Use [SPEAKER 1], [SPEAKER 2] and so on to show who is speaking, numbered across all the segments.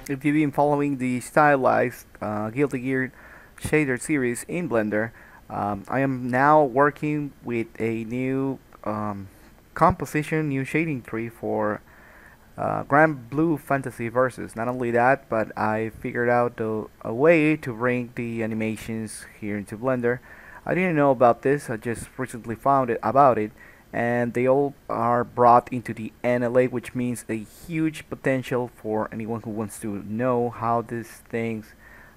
[SPEAKER 1] if you've been following the Stylized Guilty Gear shader series in Blender, I am now working with a new composition, new shading tree for Granblue Fantasy Versus. Not only that, but I figured out a way to bring the animations here into Blender. I didn't know about this. I just recently found it about it, and they all are brought into the NLA, which means a huge potential for anyone who wants to know how these things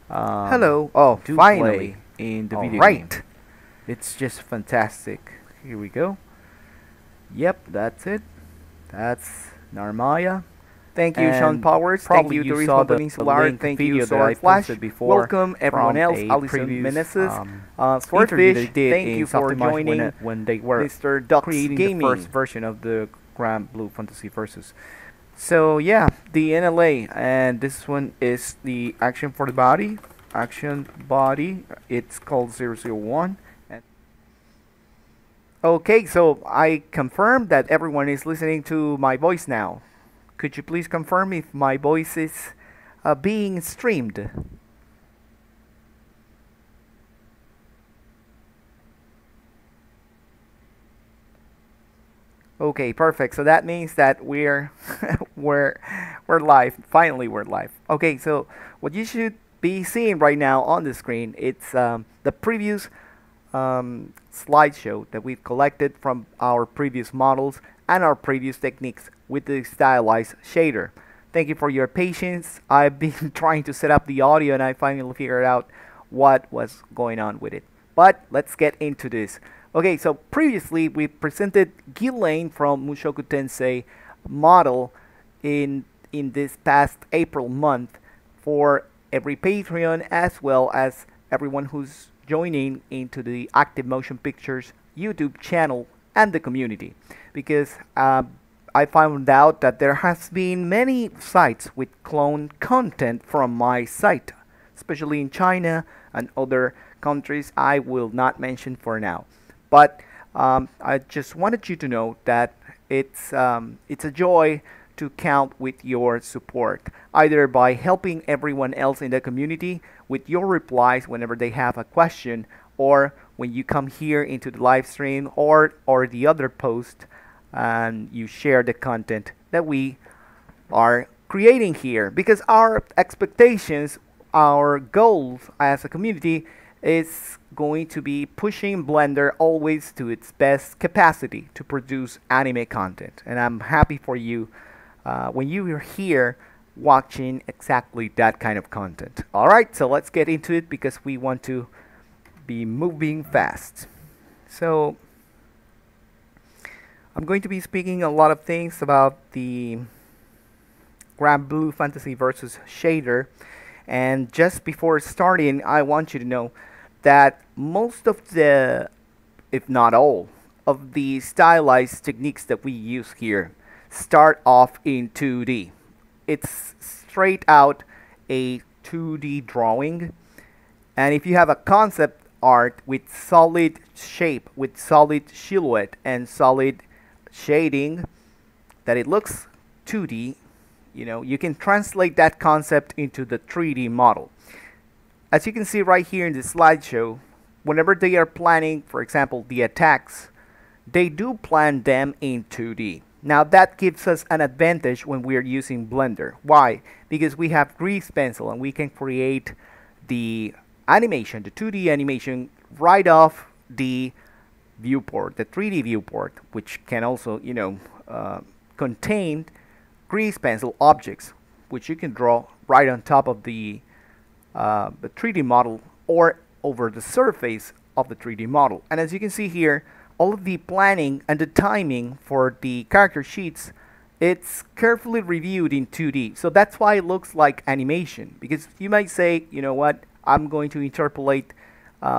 [SPEAKER 2] Hello.
[SPEAKER 1] do
[SPEAKER 2] Finally.
[SPEAKER 1] play in the video
[SPEAKER 2] Right.
[SPEAKER 1] game. It's just fantastic. Here we go. Yep, that's it. That's Narmaya.
[SPEAKER 2] Thank you, Sean
[SPEAKER 1] And
[SPEAKER 2] Powers. Thank
[SPEAKER 1] probably
[SPEAKER 2] you,
[SPEAKER 1] you saw
[SPEAKER 2] Turismo
[SPEAKER 1] the
[SPEAKER 2] Peninsular.
[SPEAKER 1] link
[SPEAKER 2] Thank
[SPEAKER 1] video
[SPEAKER 2] you,
[SPEAKER 1] that I
[SPEAKER 2] Sword Flash.
[SPEAKER 1] posted before
[SPEAKER 2] Welcome, everyone
[SPEAKER 1] from
[SPEAKER 2] else.
[SPEAKER 1] a
[SPEAKER 2] Alison
[SPEAKER 1] previous,
[SPEAKER 2] Meneses.
[SPEAKER 1] interview
[SPEAKER 2] Swordfish,
[SPEAKER 1] they did
[SPEAKER 2] thank
[SPEAKER 1] in
[SPEAKER 2] you for
[SPEAKER 1] Softimage
[SPEAKER 2] joining
[SPEAKER 1] when they were
[SPEAKER 2] Mr. Ducks
[SPEAKER 1] creating
[SPEAKER 2] Gaming.
[SPEAKER 1] the first version of the Granblue Fantasy Versus. So yeah, the NLA, and this one is the action for the body. Action body. It's called 001. And okay, so I confirm that everyone is listening to my voice now. Could you please confirm if my voice is being streamed? Okay, perfect. So that means that we're we're live. Finally, we're live. Okay, so what you should be seeing right now on the screen, it's the previous slideshow that we've collected from our previous models and our previous techniques with the Stylized shader. Thank you for your patience. I've been trying to set up the audio and I finally figured out what was going on with it. But let's get into this. Okay, so previously we presented Ghislaine from Mushoku Tensei model in this past April month for every Patreon, as well as everyone who's joining into the Active Motion Pictures YouTube channel and the community, because I found out that there has been many sites with clone content from my site, especially in China and other countries I will not mention for now. But I just wanted you to know that it's a joy to count with your support, either by helping everyone else in the community with your replies whenever they have a question, or when you come here into the live stream or the other post and you share the content that we are creating here. Because our expectations, our goals as a community is going to be pushing Blender always to its best capacity to produce anime content. And I'm happy for you when you are here watching exactly that kind of content. Alright, so let's get into it because we want to be moving fast. So I'm going to be speaking a lot of things about the Granblue Fantasy Versus shader. And just before starting, I want you to know that most of the, if not all, of the stylized techniques that we use here start off in 2D. It's straight out a 2D drawing. And if you have a concept art with solid shape, with solid silhouette and solid shading, that it looks 2D, you know, you can translate that concept into the 3D model. As you can see right here in the slideshow, whenever they are planning, for example, the attacks, they do plan them in 2D. Now that gives us an advantage when we are using Blender. Why? Because we have grease pencil and we can create the animation, the 2D animation, right off the viewport, the 3D viewport, which can also, you know, contain grease pencil objects, which you can draw right on top of the 3D model or over the surface of the 3D model. And as you can see here, all of the planning and the timing for the character sheets, it's carefully reviewed in 2D. So that's why it looks like animation, because you might say, you know what, I'm going to interpolate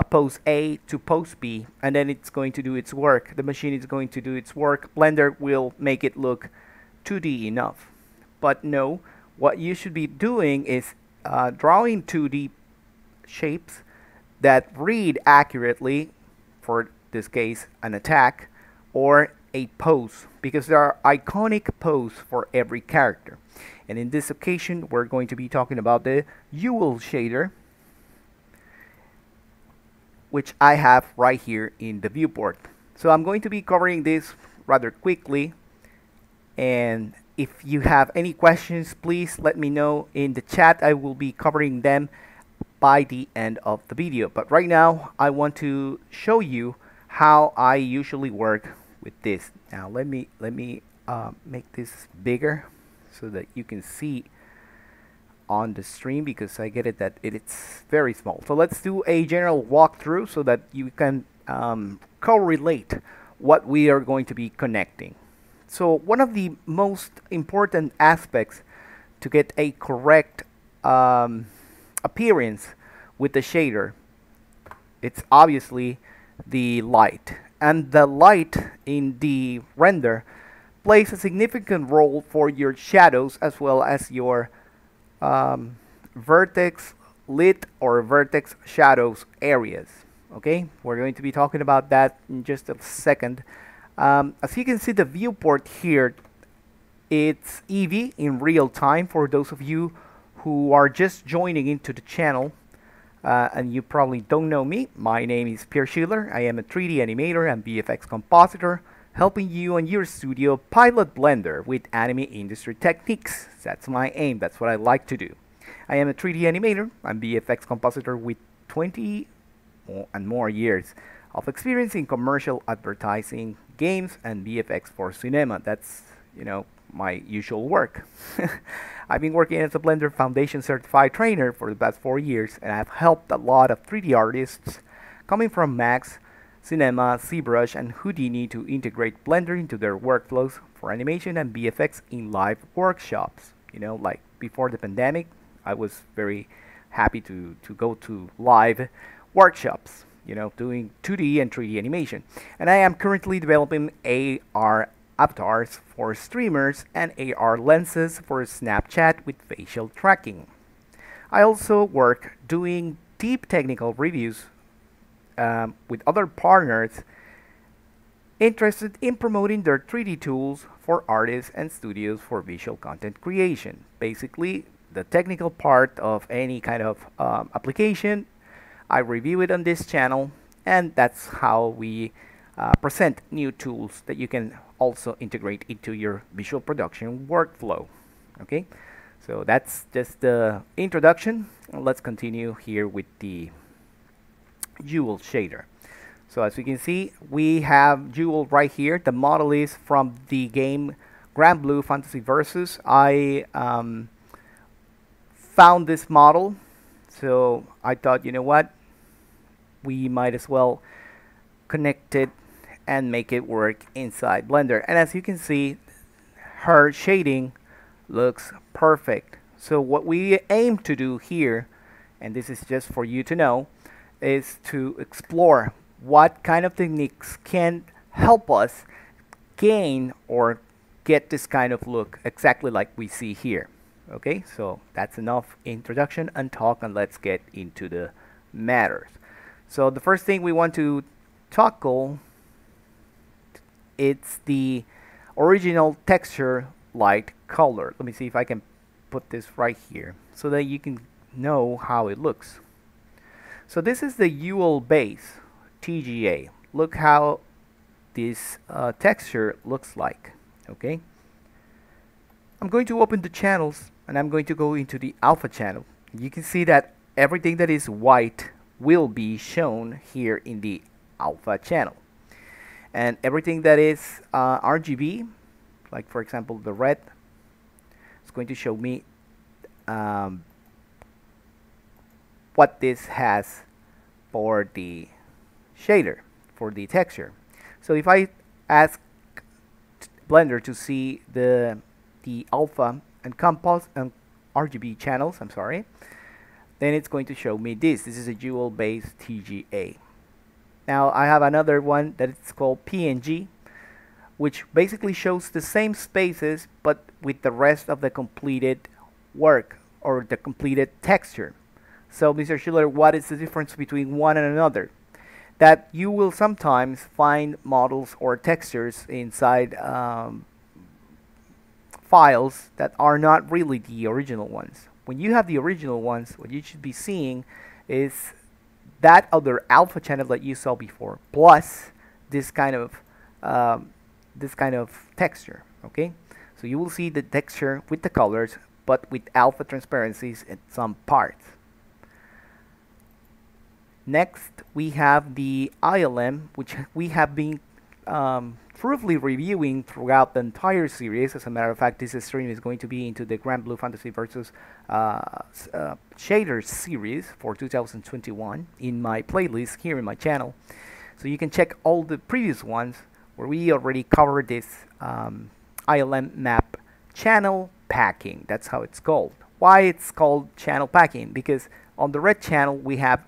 [SPEAKER 1] pose A to pose B, and then it's going to do its work. The machine is going to do its work. Blender will make it look 2D enough. But no, what you should be doing is drawing 2D shapes that read accurately, for this case an attack, or a pose, because there are iconic poses for every character. And in this occasion, we're going to be talking about the YUEL shader, which I have right here in the viewport. So I'm going to be covering this rather quickly, and if you have any questions, please let me know in the chat. I will be covering them by the end of the video. But right now, I want to show you how I usually work with this. Now let me make this bigger so that you can see on the stream, because I get it that it's very small. So let's do a general walkthrough so that you can correlate what we are going to be connecting. So one of the most important aspects to get a correct appearance with the shader, it's obviously the light. And the light in the render plays a significant role for your shadows as well as your vertex lit or vertex shadows areas. Okay, we're going to be talking about that in just a second. As you can see, the viewport here, it's Eevee in real time for those of you who are just joining into the channel. And you probably don't know me. My name is Pierre Schiller. I am a 3D animator and VFX compositor, helping you and your studio pilot Blender with anime industry techniques. That's my aim. That's what I like to do. I am a 3D animator and VFX compositor with 20 and more years of experience in commercial advertising, games, and VFX for cinema. That's, you know, my usual work. I've been working as a Blender Foundation certified trainer for the past 4 years, and I've helped a lot of 3D artists coming from Max, Cinema, ZBrush, and Houdini to integrate Blender into their workflows for animation and VFX in live workshops. You know, like before the pandemic, I was very happy to go to live workshops, you know, doing 2D and 3D animation. And I am currently developing AR avatars for streamers and AR lenses for Snapchat with facial tracking. I also work doing deep technical reviews with other partners interested in promoting their 3D tools for artists and studios for visual content creation. Basically, the technical part of any kind of application, I review it on this channel, and that's how we present new tools that you can also integrate into your visual production workflow. Okay, so that's just the introduction. Let's continue here with the YUEL shader. So as you can see, we have YUEL right here. The model is from the game Granblue Fantasy Versus. I found this model, so I thought, you know what, we might as well connect it and make it work inside Blender. And as you can see, her shading looks perfect. So what we aim to do here, and this is just for you to know, is to explore what kind of techniques can help us gain or get this kind of look exactly like we see here. Okay, so that's enough introduction and talk, and let's get into the matters. So the first thing we want to tackle, it's the original texture light color. Let me see if I can put this right here so that you can know how it looks. So this is the YUEL base TGA. Look how this texture looks like. Okay, I'm going to open the channels and I'm going to go into the alpha channel. You can see that everything that is white will be shown here in the alpha channel, and everything that is RGB, like for example the red, is going to show me what this has for the shader, for the texture. So if I ask Blender to see the alpha and compost and RGB channels, I'm sorry, then it's going to show me this. This is a YUEL based TGA. Now I have another one that it's called PNG, which basically shows the same spaces but with the rest of the completed work or the completed texture. So Mr. Schiller, what is the difference between one and another? that you will sometimes find models or textures inside files that are not really the original ones. When you have the original ones, what you should be seeing is that other alpha channel that you saw before, plus this kind of texture. Okay, so you will see the texture with the colors, but with alpha transparencies at some parts. Next, we have the ILM, which we have been thoroughly reviewing throughout the entire series. As a matter of fact, this stream is going to be into the Granblue Fantasy versus Shader series for 2021 in my playlist here in my channel. So you can check all the previous ones where we already covered this ILM map channel packing. That's how it's called. Why it's called channel packing? Because on the red channel we have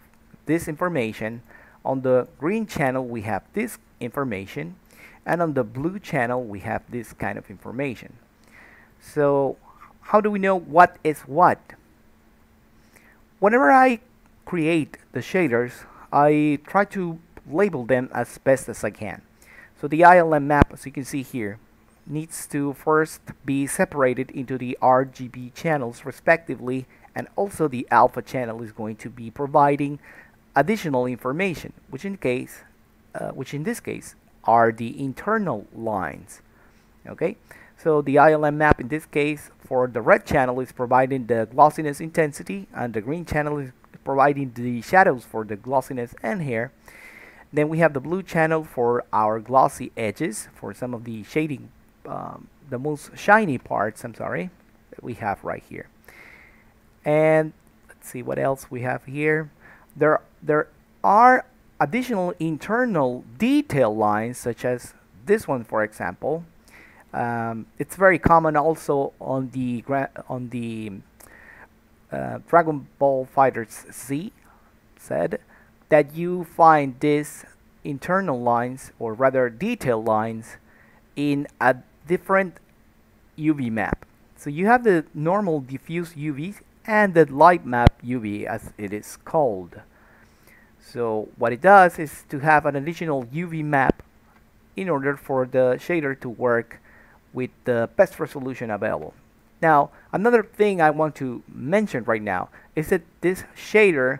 [SPEAKER 1] this information, on the green channel we have this information, and on the blue channel we have this kind of information. So how do we know what is what? Whenever I create the shaders, I try to label them as best as I can. So the ILM map, as you can see here, needs to first be separated into the RGB channels respectively, and also the alpha channel is going to be providing additional information, which in this case are the internal lines. Okay, so the ILM map in this case for the red channel is providing the glossiness intensity, and the green channel is providing the shadows for the glossiness and hair. Then we have the blue channel for our glossy edges, for some of the shading, the most shiny parts, I'm sorry, that we have right here. And let's see what else we have here. There are additional internal detail lines, such as this one, for example. It's very common also on the Dragon Ball Fighters Z said that you find these internal lines, or rather detail lines, in a different UV map. So you have the normal diffuse UV and the light map UV, as it is called. So what it does is to have an additional UV map in order for the shader to work with the best resolution available. Now, another thing I want to mention right now is that this shader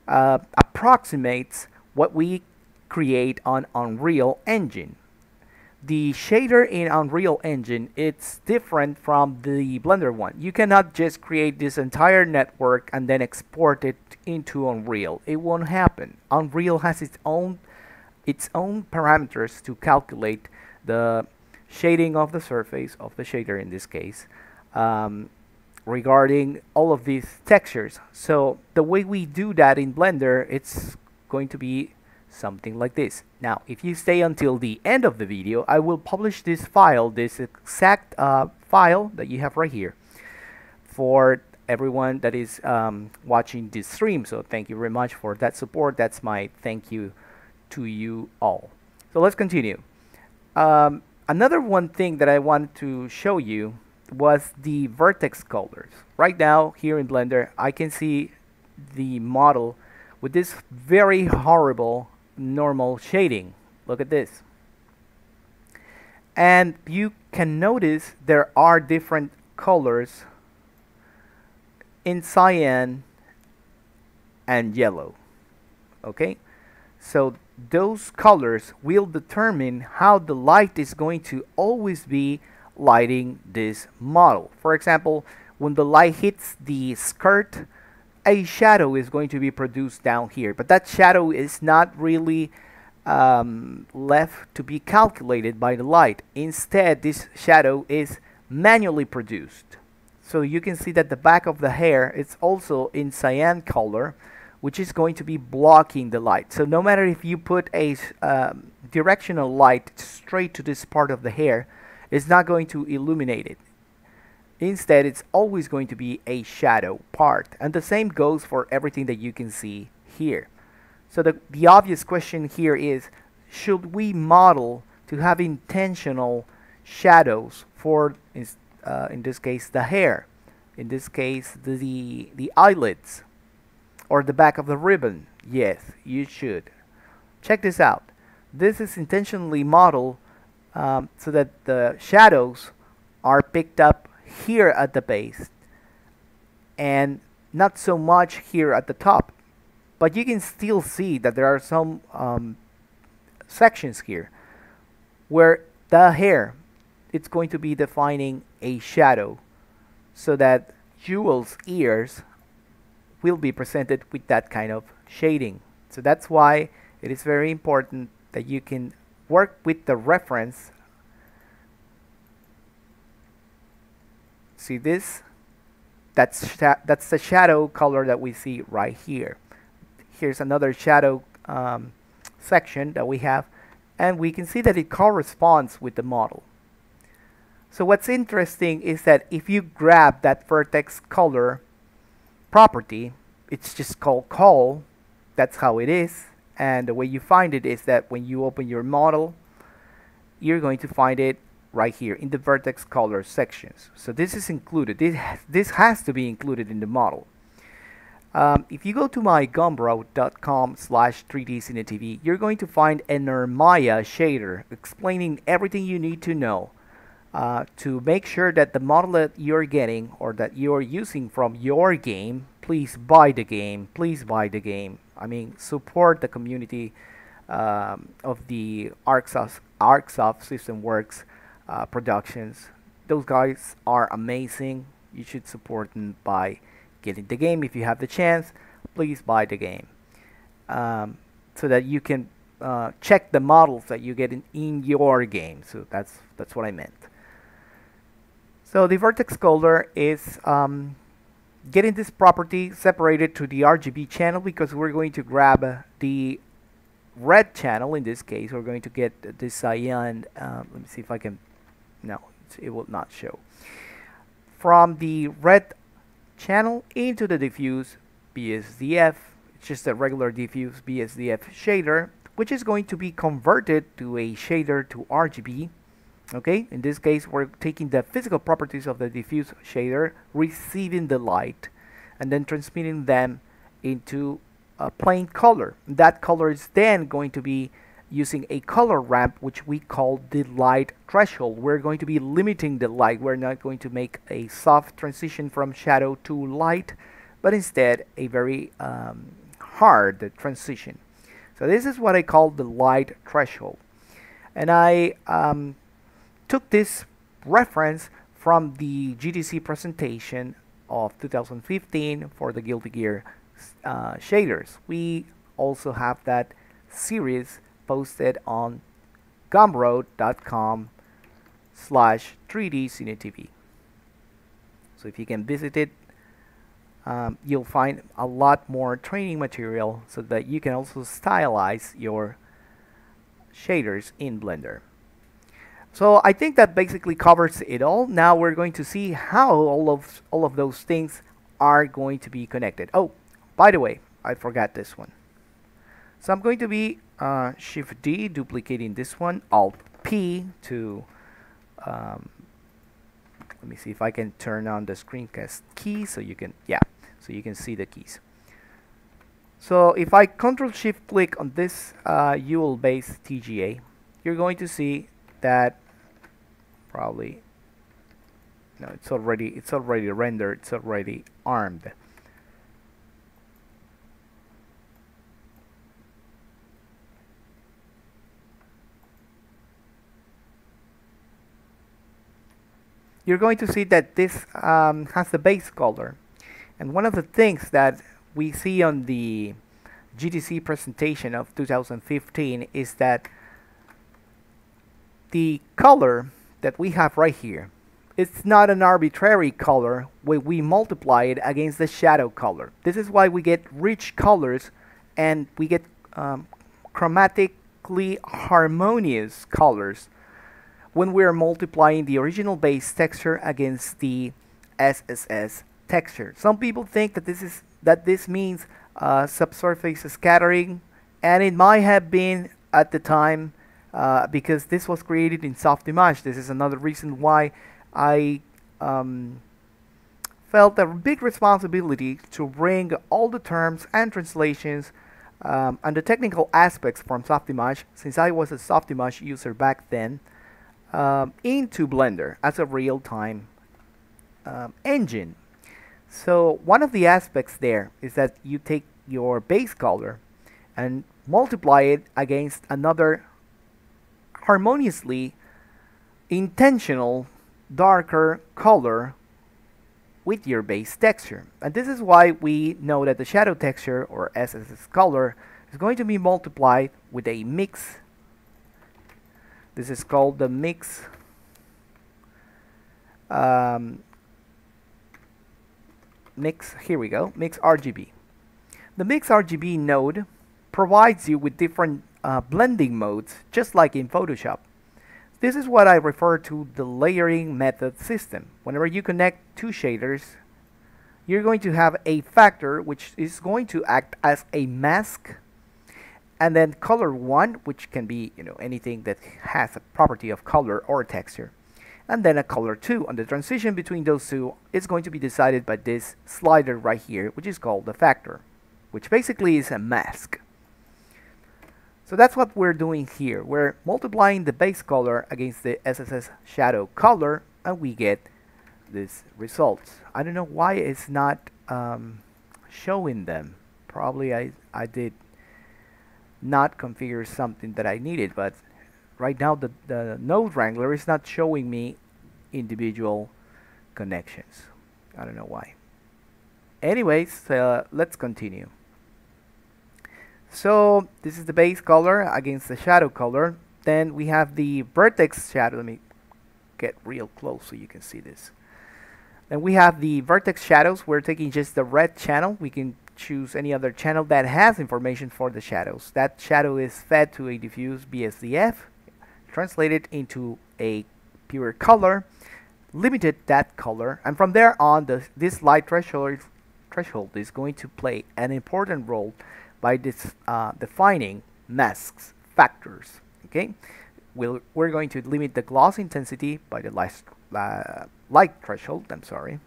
[SPEAKER 1] approximates what we create on Unreal Engine. The shader in Unreal Engine, it's different from the Blender one. You cannot just create this entire network and then export it into Unreal. It won't happen. Unreal has its own parameters to calculate the shading of the surface of the shader in this case, regarding all of these textures. So the way we do that in Blender, it's going to be something like this. Now, if you stay until the end of the video, I will publish this file, this exact file that you have right here, for everyone that is watching this stream. So thank you very much for that support. That's my thank you to you all. So let's continue. Another one thing that I wanted to show you was the Vertex Colors. Right now here in Blender, I can see the model with this very horrible normal shading. Look at this. And you can notice there are different colors in cyan and yellow. Okay, so those colors will determine how the light is going to always be lighting this model. For example, when the light hits the skirt, a shadow is going to be produced down here, but that shadow is not really left to be calculated by the light. Instead, this shadow is manually produced. So you can see that the back of the hair is also in cyan color, which is going to be blocking the light. So no matter if you put a directional light straight to this part of the hair, it's not going to illuminate it. Instead, it's always going to be a shadow part. And the same goes for everything that you can see here. So the obvious question here is, should we model to have intentional shadows for, in this case, the hair, in this case, the eyelids, or the back of the ribbon? Yes, you should. check this out. This is intentionally modeled so that the shadows are picked up here at the base and not so much here at the top. But you can still see that there are some sections here where the hair, it's going to be defining a shadow so that YUEL's ears will be presented with that kind of shading. So that's why it is very important that you can work with the reference. See this? That's the shadow color that we see right here. Here's another shadow section that we have, and we can see that it corresponds with the model. So what's interesting is that if you grab that vertex color property, it's just called call. That's how it is. And the way you find it is that when you open your model, you're going to find it right here in the vertex color sections. So this is included. This has to be included in the model. If you go to my gumroad.com/3dcinetv, you're going to find a Maya shader explaining everything you need to know to make sure that the model that you're getting or that you're using from your game, please buy the game. Please buy the game. I mean, support the community of the ArcSoft System Works productions. Those guys are amazing. You should support them by getting the game. If you have the chance, please buy the game so that you can check the models that you get in your game. So that's what I meant. So the vertex color is getting this property separated to the RGB channel because we're going to grab the red channel. In this case, we're going to get this cyan. Let me see if I can. No, it will not show. From the red channel into the diffuse BSDF, it's just a regular diffuse BSDF shader, which is going to be converted to a shader to RGB. Okay, in this case, we're taking the physical properties of the diffuse shader, receiving the light, and then transmitting them into a plain color. That color is then going to be using a color ramp, which we call the light threshold. We're going to be limiting the light. We're not going to make a soft transition from shadow to light, but instead a very hard transition. So this is what I call the light threshold. And I took this reference from the GDC presentation of 2015 for the Guilty Gear shaders. We also have that series posted on gumroad.com/3dcinetv. So if you can visit it, you'll find a lot more training material so that you can also stylize your shaders in Blender. So I think that basically covers it all. Now we're going to see how all of those things are going to be connected. Oh, by the way, I forgot this one. So I'm going to be Shift D, duplicating this one, Alt P to let me see if I can turn on the screencast key so you can see the keys. So if I Control Shift click on this YUEL based TGA, you're going to see that probably no, it's already rendered, it's already armed. You're going to see that this has the base color, and one of the things that we see on the GDC presentation of 2015 is that the color that we have right here, it's not an arbitrary color when we multiply it against the shadow color. This is why we get rich colors and we get chromatically harmonious colors when we are multiplying the original base texture against the SSS texture. Some people think that this means subsurface scattering, and it might have been at the time because this was created in Softimage. This is another reason why I felt a big responsibility to bring all the terms and translations And the technical aspects from Softimage, since I was a Softimage user back then, into Blender as a real-time engine. So one of the aspects there is that you take your base color and multiply it against another harmoniously intentional darker color with your base texture. And this is why we know that the shadow texture, or SSS color, is going to be multiplied with a mix. This is called the mix here we go, mix RGB. The mix RGB node provides you with different blending modes, just like in Photoshop. This is what I refer to the layering method system. Whenever you connect two shaders, you're going to have a factor which is going to act as a mask, and then color 1, which can be anything that has a property of color or texture, and then a color 2. And the transition between those two is going to be decided by this slider right here, which is called the factor, which basically is a mask. So that's what we're doing here. We're multiplying the base color against the SSS shadow color, and we get these results. I don't know why it's not showing them. Probably I did not configure something that I needed, but right now the node wrangler is not showing me individual connections. I don't know why. Anyways, let's continue. So this is the base color against the shadow color. Then we have the vertex shadow. Let me get real close so you can see this. Then we have the vertex shadows. We're taking just the red channel. We can choose any other channel that has information for the shadows. That shadow is fed to a diffuse BSDF, translated into a pure color, limited that color, and from there on this light threshold is going to play an important role by this defining masks factors. Okay, we're going to limit the gloss intensity by the light threshold. I'm sorry,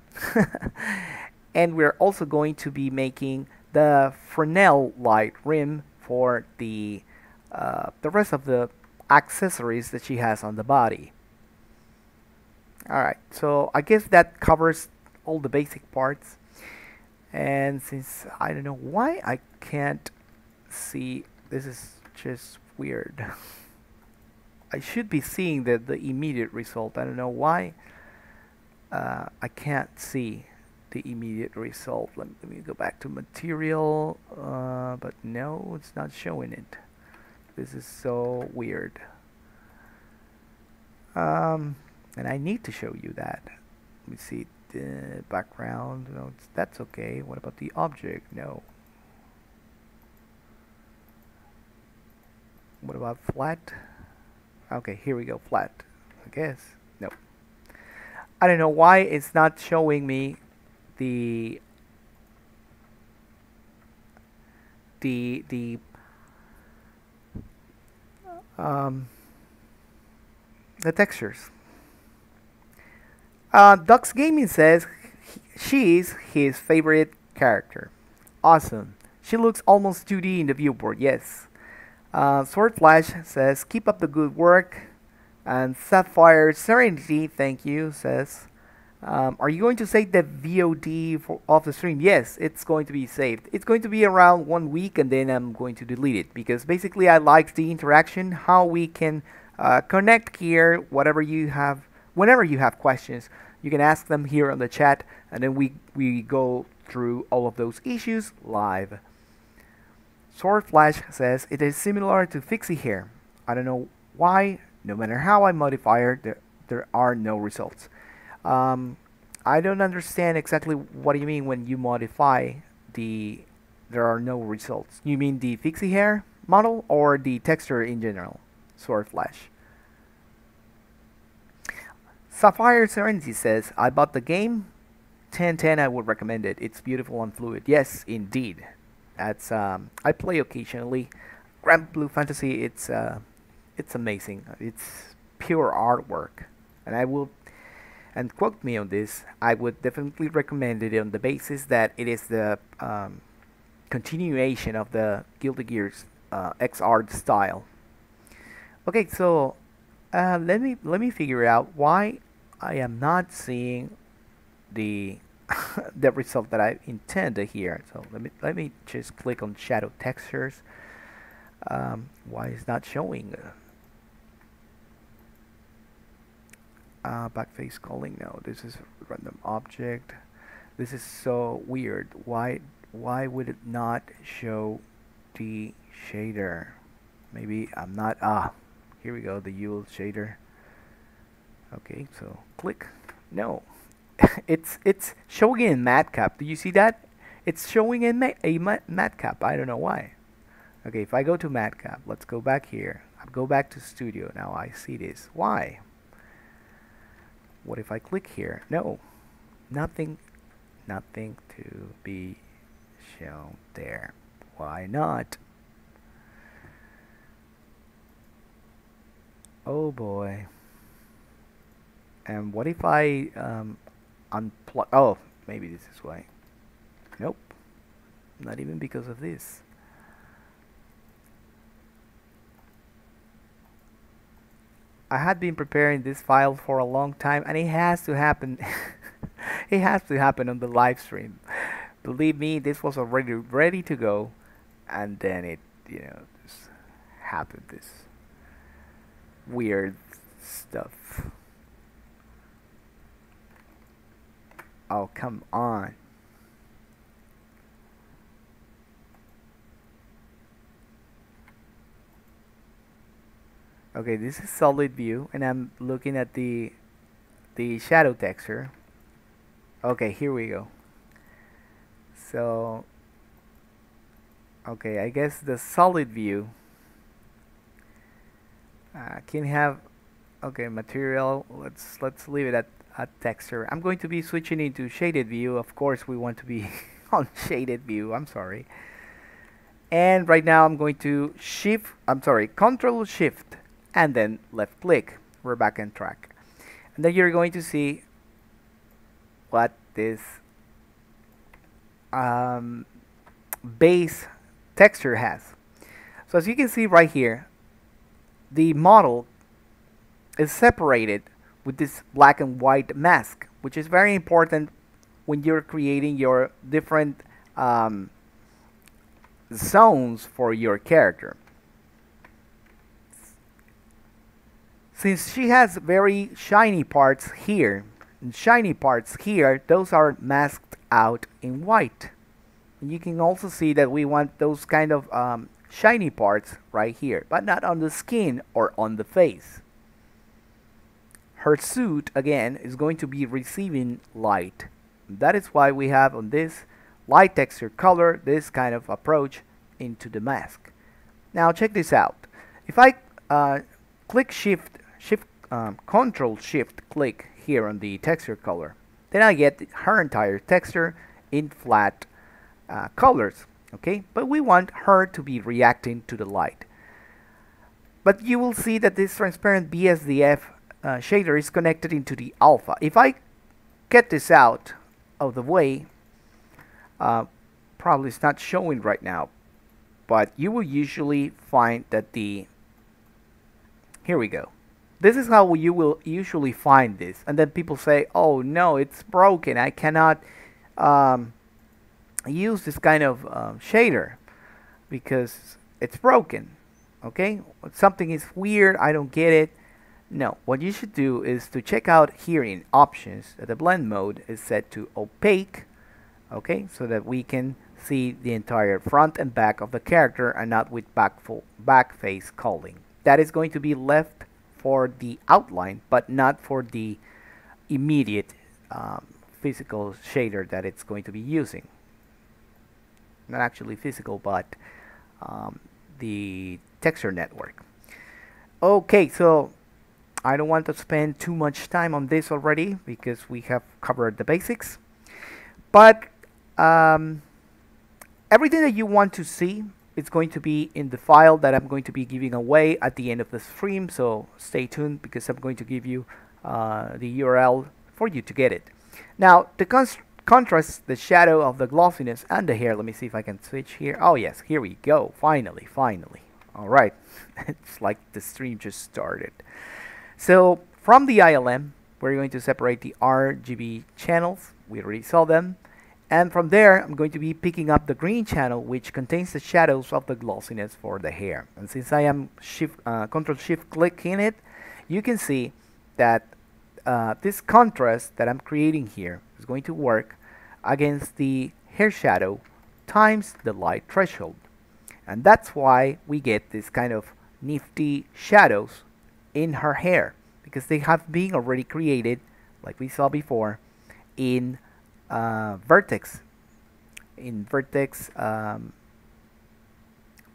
[SPEAKER 1] and we're also going to be making the Fresnel light rim for the rest of the accessories that she has on the body. All right, so I guess that covers all the basic parts. And since I don't know why I can't see, this is just weird. I should be seeing the immediate result. I don't know why I can't see the immediate result. Let me go back to material, but no, it's not showing it. This is so weird. And I need to show you that. Let me see. The background, no, that's okay. What about the object? No. What about flat? Okay, here we go, flat. I guess. No. I don't know why it's not showing me the textures. Dux Gaming says she's his favorite character. Awesome. She looks almost 2D in the viewport. Yes. Sword Flash says keep up the good work. And Sapphire Serenity, thank you, says are you going to save the VOD of the stream? Yes, it's going to be saved. It's going to be around 1 week, and then I'm going to delete it because basically I like the interaction, how we can connect here. Whenever you have questions, you can ask them here on the chat, and then we go through all of those issues live. Sword Flash says it is similar to Fixy here. I don't know why. No matter how I modify it, there are no results. I don't understand exactly what do you mean when you modify there are no results. You mean the Fixy hair model or the texture in general? Sword Flash. Sapphire Serenity says, I bought the game. 10/10, I would recommend it. It's beautiful and fluid. Yes, indeed. That's I play occasionally. Granblue Fantasy, it's amazing. It's pure artwork. And I will, and quote me on this, I would definitely recommend it on the basis that it is the continuation of the Guilty Gears XR style. Okay, so let me figure out why I am not seeing the the result that I intended here. So let me just click on shadow textures. Why is not showing? Backface calling. No, this is random object. This is so weird. Why would it not show the shader? Maybe I'm not. Here we go. The YUEL shader. Okay, so click. No, it's showing in matcap. Do you see that? It's showing in matcap. I don't know why. Okay, if I go to matcap, let's go back here. I'll go back to studio. Now I see this. Why? What if I click here? No, nothing to be shown there. Why not? Oh boy. And what if I unplug? Oh, maybe this is why. Nope, not even because of this. I had been preparing this file for a long time, and it has to happen. It has to happen on the live stream. Believe me, this was already ready to go, and then it, just happened. This weird stuff. Oh, come on. Okay, this is solid view, and I'm looking at the shadow texture. Okay, here we go. So, okay, I guess the solid view can have, okay, material. Let's leave it at texture. I'm going to be switching into shaded view. Of course, we want to be on shaded view. I'm sorry. And right now, I'm going to Control Shift, and then left click. We're back on track. And then you're going to see what this base texture has. So as you can see right here, the model is separated with this black and white mask, which is very important when you're creating your different zones for your character. Since she has very shiny parts here and shiny parts here, those are masked out in white. And you can also see that we want those kind of shiny parts right here, but not on the skin or on the face. Her suit, again, is going to be receiving light. That is why we have on this light texture color this kind of approach into the mask. Now check this out. If I click Control Shift click here on the texture color, then I get her entire texture in flat colors. Okay, but we want her to be reacting to the light. But you will see that this transparent BSDF shader is connected into the alpha. If I get this out of the way, probably it's not showing right now, but you will usually find that here we go. This is how you will usually find this, and then people say, oh no, it's broken, I cannot use this kind of shader because it's broken. Okay, something is weird, I don't get it. No, what you should do is to check out here in options that the blend mode is set to opaque, okay, so that we can see the entire front and back of the character and not with back face culling. That is going to be left for the outline, but not for the immediate physical shader that it's going to be using. Not actually physical, but the texture network. Okay, so I don't want to spend too much time on this already because we have covered the basics. But everything that you want to see is going to be in the file that I'm going to be giving away at the end of the stream. So stay tuned because I'm going to give you the URL for you to get it. Now, the contrasts the shadow of the glossiness and the hair. Let me see if I can switch here. Oh yes, here we go. Finally. All right. It's like the stream just started. So from the ILM, we're going to separate the RGB channels. We already saw them. And from there, I'm going to be picking up the green channel, which contains the shadows of the glossiness for the hair. And since I am Control-Shift-Click in it, you can see that this contrast that I'm creating here is going to work against the hair shadow times the light threshold. And that's why we get this kind of nifty shadows in her hair, because they have been already created, like we saw before, in Vertex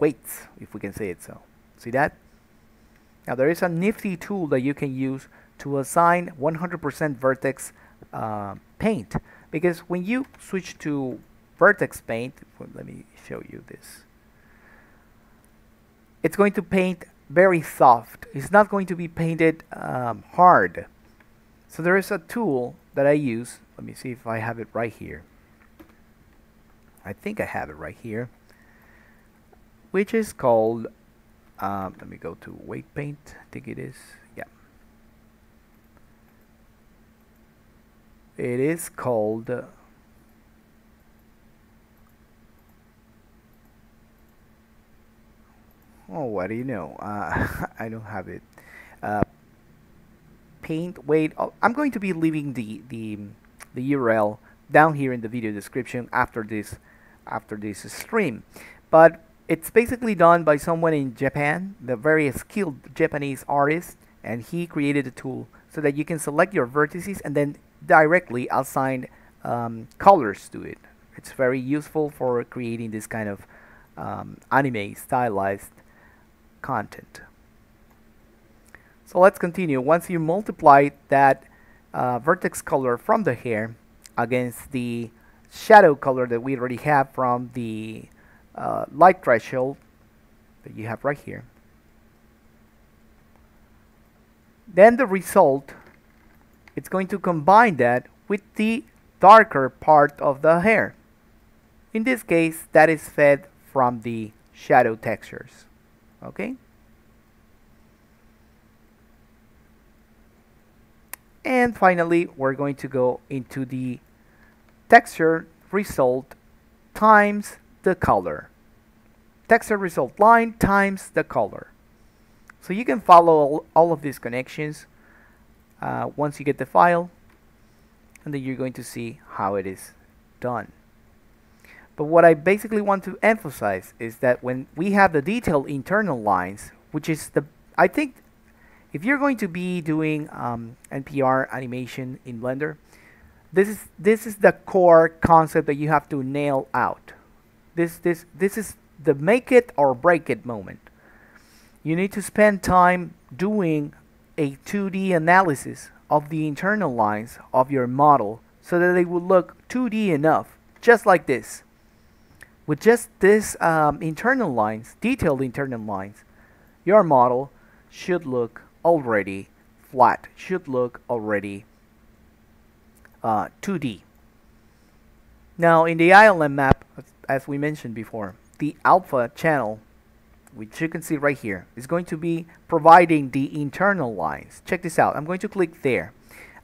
[SPEAKER 1] weights, if we can say it so. See that? Now there is a nifty tool that you can use to assign 100% Vertex paint, because when you switch to Vertex paint, let me show you this. It's going to paint very soft. It's not going to be painted hard. So there is a tool that I use. Let me see if I have it right here. I think I have it right here, which is called, let me go to weight paint, I think it is, yeah. It is called, oh, what do you know? I don't have it. Paint weight. Oh, I'm going to be leaving the URL down here in the video description after this stream. But it's basically done by someone in Japan, the very skilled Japanese artist, and he created a tool so that you can select your vertices and then directly assign colors to it. It's very useful for creating this kind of anime stylized content. So let's continue. Once you multiply that vertex color from the hair against the shadow color that we already have from the light threshold that you have right here, then the result, it's going to combine that with the darker part of the hair. In this case, that is fed from the shadow textures. Okay? And finally, we're going to go into the texture result times the color. Texture result line times the color. So you can follow all of these connections once you get the file, and then you're going to see how it is done. But what I basically want to emphasize is that when we have the detailed internal lines, which is I think if you're going to be doing NPR animation in Blender, this is the core concept that you have to nail out. This is the make it or break it moment. You need to spend time doing a 2D analysis of the internal lines of your model so that they will look 2D enough, just like this. With just this internal lines, detailed internal lines, your model should look already flat, should look already 2D. Now in the ILM map, as we mentioned before, the alpha channel, which you can see right here, is going to be providing the internal lines. Check this out. I'm going to click there,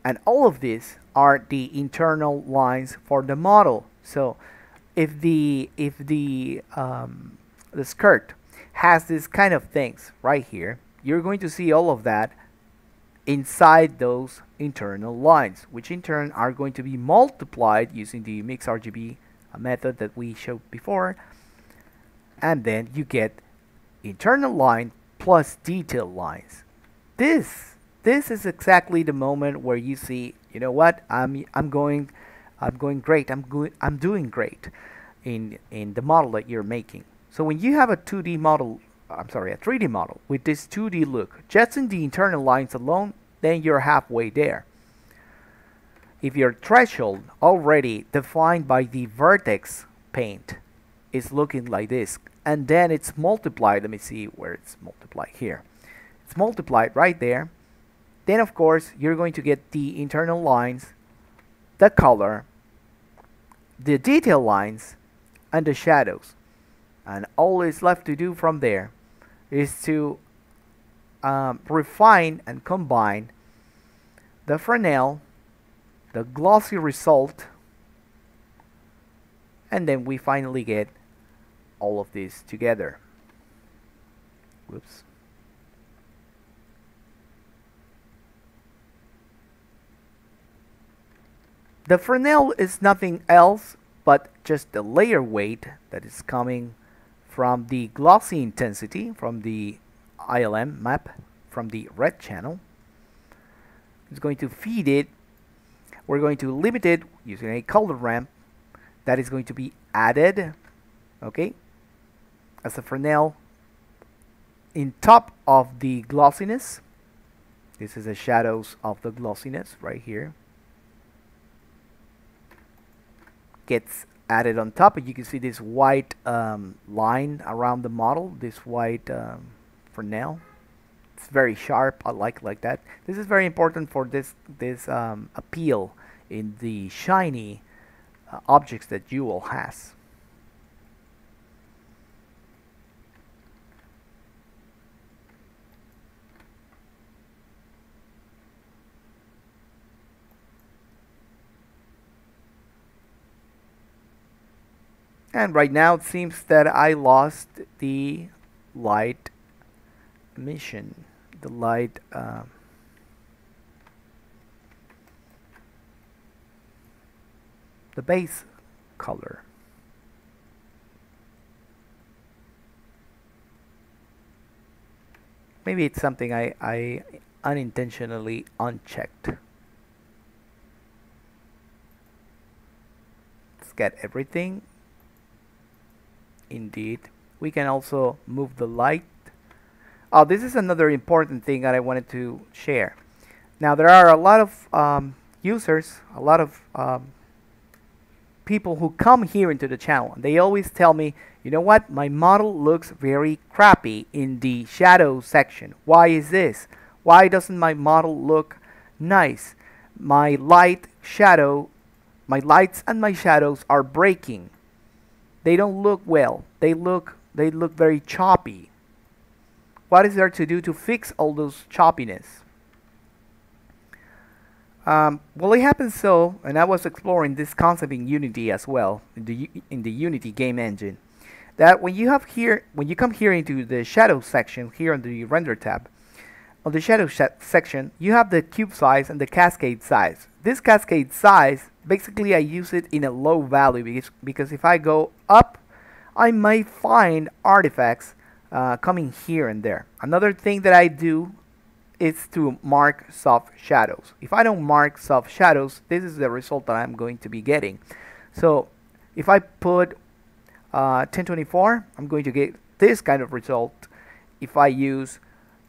[SPEAKER 1] and all of these are the internal lines for the model. So if the skirt has this kind of things right here, you're going to see all of that inside those internal lines, which in turn are going to be multiplied using the mix RGB method that we showed before, and then you get internal line plus detail lines. This is exactly the moment where you see, you know what, I'm doing great in the model that you're making. So when you have a 2D model, a 3D model with this 2D look, just in the internal lines alone, then you're halfway there. If your threshold already defined by the vertex paint is looking like this, and then it's multiplied, let me see where it's multiplied here. It's multiplied right there. Then of course you're going to get the internal lines, the color, the detail lines and the shadows. And all is left to do from there is to refine and combine the Fresnel, the glossy result, and then we finally get all of this together. Whoops. The Fresnel is nothing else but just the layer weight that is coming from the glossy intensity from the ILM map from the red channel. It's going to feed it. We're going to limit it using a color ramp that is going to be added, okay, as a Fresnel in top of the glossiness. This is the shadows of the glossiness right here. Gets added on top, and you can see this white line around the model, this white Fresnel. It's very sharp. I like that. This is very important for this appeal in the shiny objects that YUEL has. And right now it seems that I lost the light emission, the light the base color. Maybe it's something I unintentionally unchecked. Let's get everything. Indeed, we can also move the light. Oh, this is another important thing that I wanted to share. Now, there are a lot of users, a lot of people who come here into the channel. They always tell me, you know what, my model looks very crappy in the shadow section. Why is this? Why doesn't my model look nice? My light, shadow, my lights and my shadows are breaking. They don't look well. They look very choppy. What is there to do to fix all those choppiness? Well, it happens so, and I was exploring this concept in Unity as well, in the Unity game engine, that when you come here into the shadow section here on the render tab, on the shadow section, you have the cube size and the cascade size. This cascade size, basically I use it in a low value because if I go up, I might find artifacts coming here and there. Another thing that I do is to mark soft shadows. If I don't mark soft shadows, this is the result that I'm going to be getting. So if I put 1024, I'm going to get this kind of result. If I use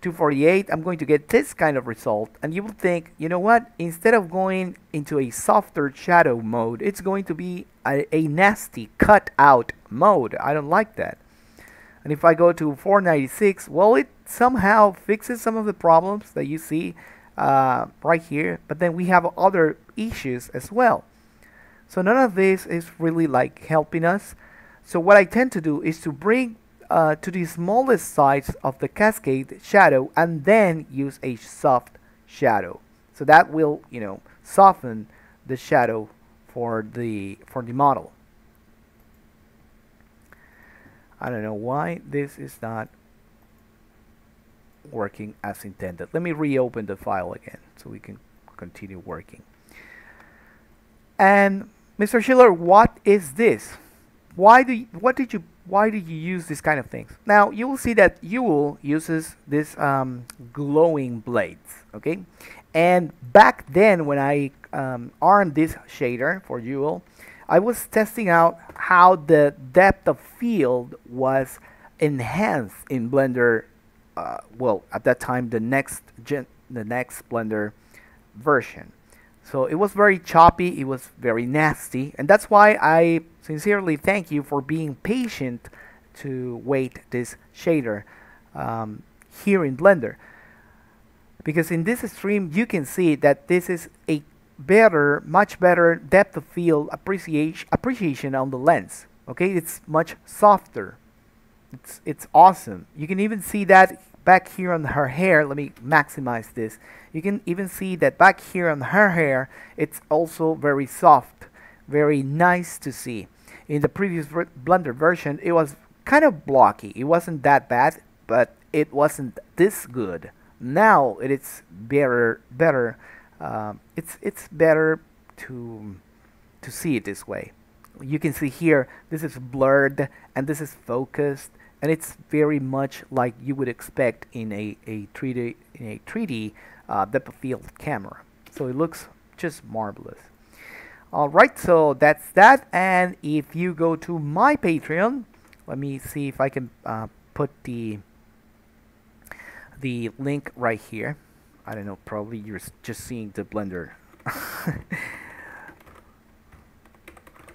[SPEAKER 1] 248, I'm going to get this kind of result. And you will think, you know what, instead of going into a softer shadow mode, it's going to be a nasty cut out mode. I don't like that. And if I go to 496, well, it somehow fixes some of the problems that you see right here, but then we have other issues as well. So none of this is really like helping us. So what I tend to do is to bring to the smallest size of the cascade shadow and then use a soft shadow. So that will, you know, soften the shadow for the model. I don't know why this is not working as intended. Let me reopen the file again so we can continue working. And Mr. Schiller, what is this? Why did you use this kind of things? Now you will see that YUEL uses this glowing blades, okay? And back then when I armed this shader for YUEL, I was testing out how the depth of field was enhanced in Blender. Well, at that time, the next Blender version. So it was very choppy. It was very nasty, and that's why I sincerely thank you for being patient to wait this shader here in Blender. Because in this stream, you can see that this is a better, much better depth of field appreciation on the lens. Okay, it's much softer. It's awesome. You can even see that back here on her hair. Let me maximize this. You can even see that back here on her hair, it's also very soft, very nice to see. In the previous Blender version, it was kind of blocky. It wasn't that bad, but it wasn't this good. Now it is better. It's better to see it this way. You can see here, this is blurred and this is focused, and it's very much like you would expect in a 3D depth of field camera. So it looks just marvelous. Alright, so that's that. And if you go to my Patreon, let me see if I can put the link right here. I don't know, probably you're just seeing the Blender.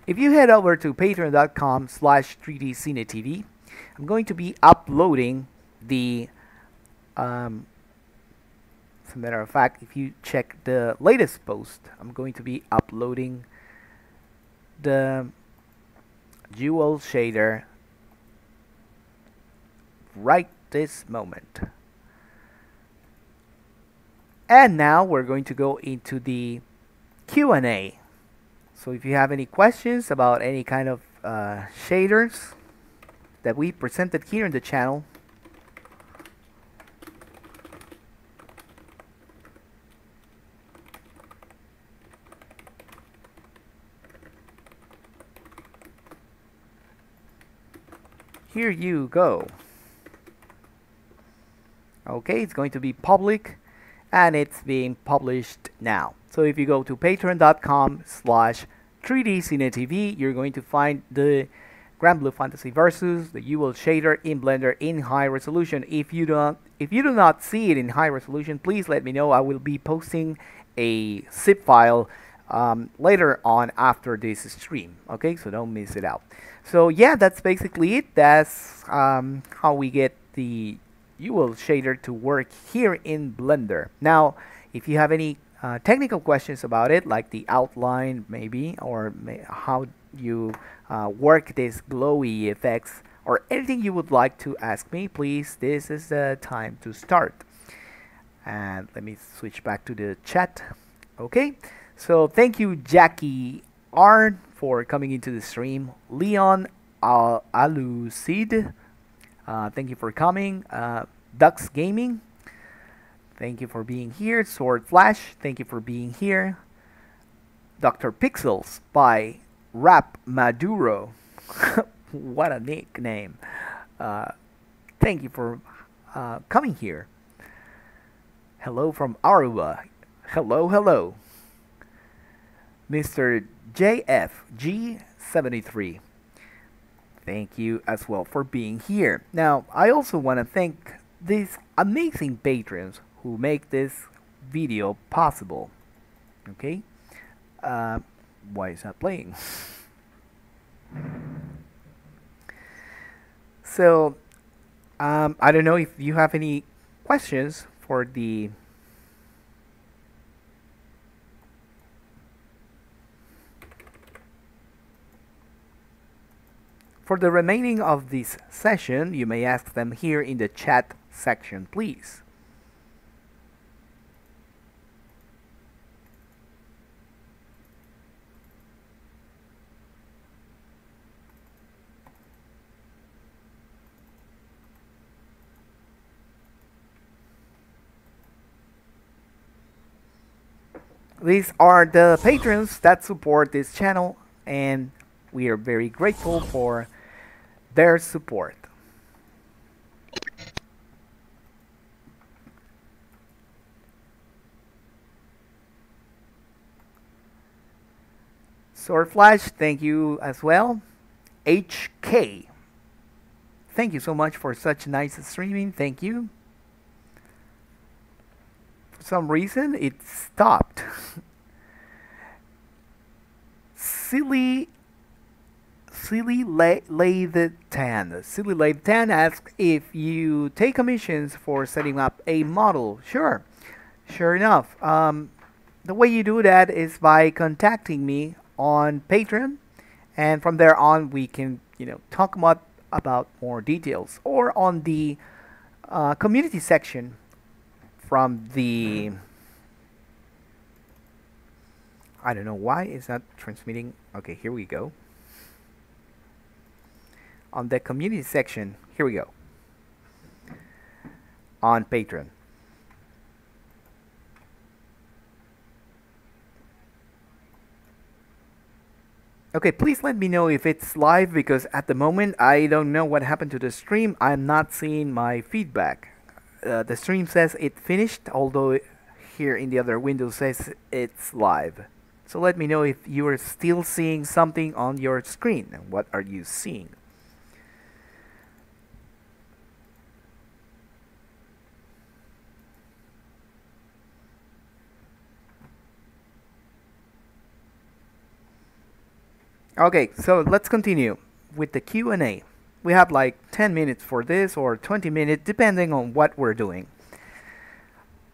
[SPEAKER 1] If you head over to patreon.com/3dcinetv, I'm going to be uploading the as a matter of fact, if you check the latest post, I'm going to be uploading the YUEL shader right this moment. And now we're going to go into the Q&A. So if you have any questions about any kind of shaders that we presented here in the channel, here you go. Okay, it's going to be public, and it's being published now. So if you go to patreon.com/3dcinetv, you're going to find the Granblue Fantasy Versus, the YUEL shader in Blender in high resolution. If you do not see it in high resolution, please let me know. I will be posting a zip file later on after this stream. Okay, so don't miss it out. So yeah, that's basically it. That's how we get the YUEL shader to work here in Blender. Now, if you have any technical questions about it, like the outline maybe, or how you work this glowy effects, or anything you would like to ask me, please, this is the time to start. And let me switch back to the chat. Okay, so thank you, Jackie R, for coming into the stream. Leon Alucid, thank you for coming. Dux Gaming, thank you for being here. Sword Flash, thank you for being here. Dr. Pixels by Rap Maduro. What a nickname. Thank you for coming here. Hello from Aruba. Hello, hello. Mr. JFG73. Thank you as well for being here. Now, I also want to thank these amazing patrons who make this video possible. Okay? Why is that playing? So, I don't know if you have any questions for the remaining of this session. You may ask them here in the chat section, please. These are the patrons that support this channel, and we are very grateful for their support. Sword Flash, thank you as well. HK, thank you so much for such nice streaming. Thank you. For some reason it stopped. Silly Lathe Tan asks if you take commissions for setting up a model. Sure enough. the way you do that is by contacting me on Patreon, and from there on we can, talk about more details, or on the community section from the. I don't know why it's not transmitting. Okay, here we go. On the community section, here we go. On Patreon. Okay, please let me know if it's live, because at the moment I don't know what happened to the stream. I'm not seeing my feedback. The stream says it finished, although here in the other window says it's live. So let me know if you are still seeing something on your screen, and what are you seeing? Okay, so let's continue with the Q&A. We have like 10 minutes for this, or 20 minutes, depending on what we're doing.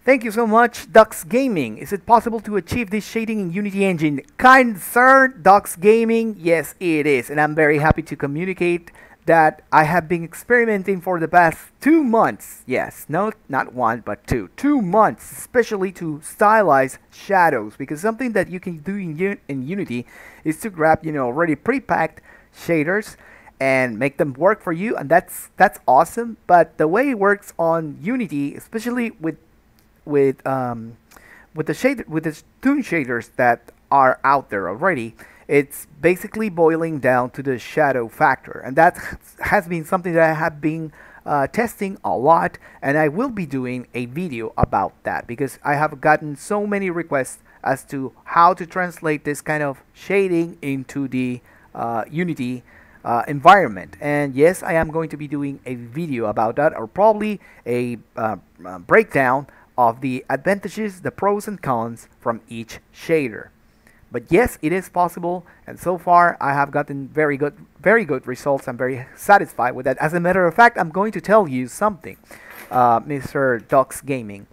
[SPEAKER 1] Thank you so much, Dux Gaming. Is it possible to achieve this shading in Unity Engine? Kind sir, Dux Gaming, yes it is. And I'm very happy to communicate that I have been experimenting for the past 2 months. Yes, no, not one, but two. 2 months, especially to stylize shadows. Because something that you can do in Unity is to grab, already pre-packed shaders and make them work for you. And that's awesome. But the way it works on Unity, especially with the toon shaders that are out there already, it's basically boiling down to the shadow factor, and that has been something that I have been testing a lot, and I will be doing a video about that, because I have gotten so many requests as to how to translate this kind of shading into the Unity environment. And yes, I am going to be doing a video about that, or probably a breakdown of the advantages, the pros and cons from each shader. But yes, it is possible, and so far I have gotten very good results. I'm very satisfied with that. As a matter of fact, I'm going to tell you something, Mr. Dux Gaming.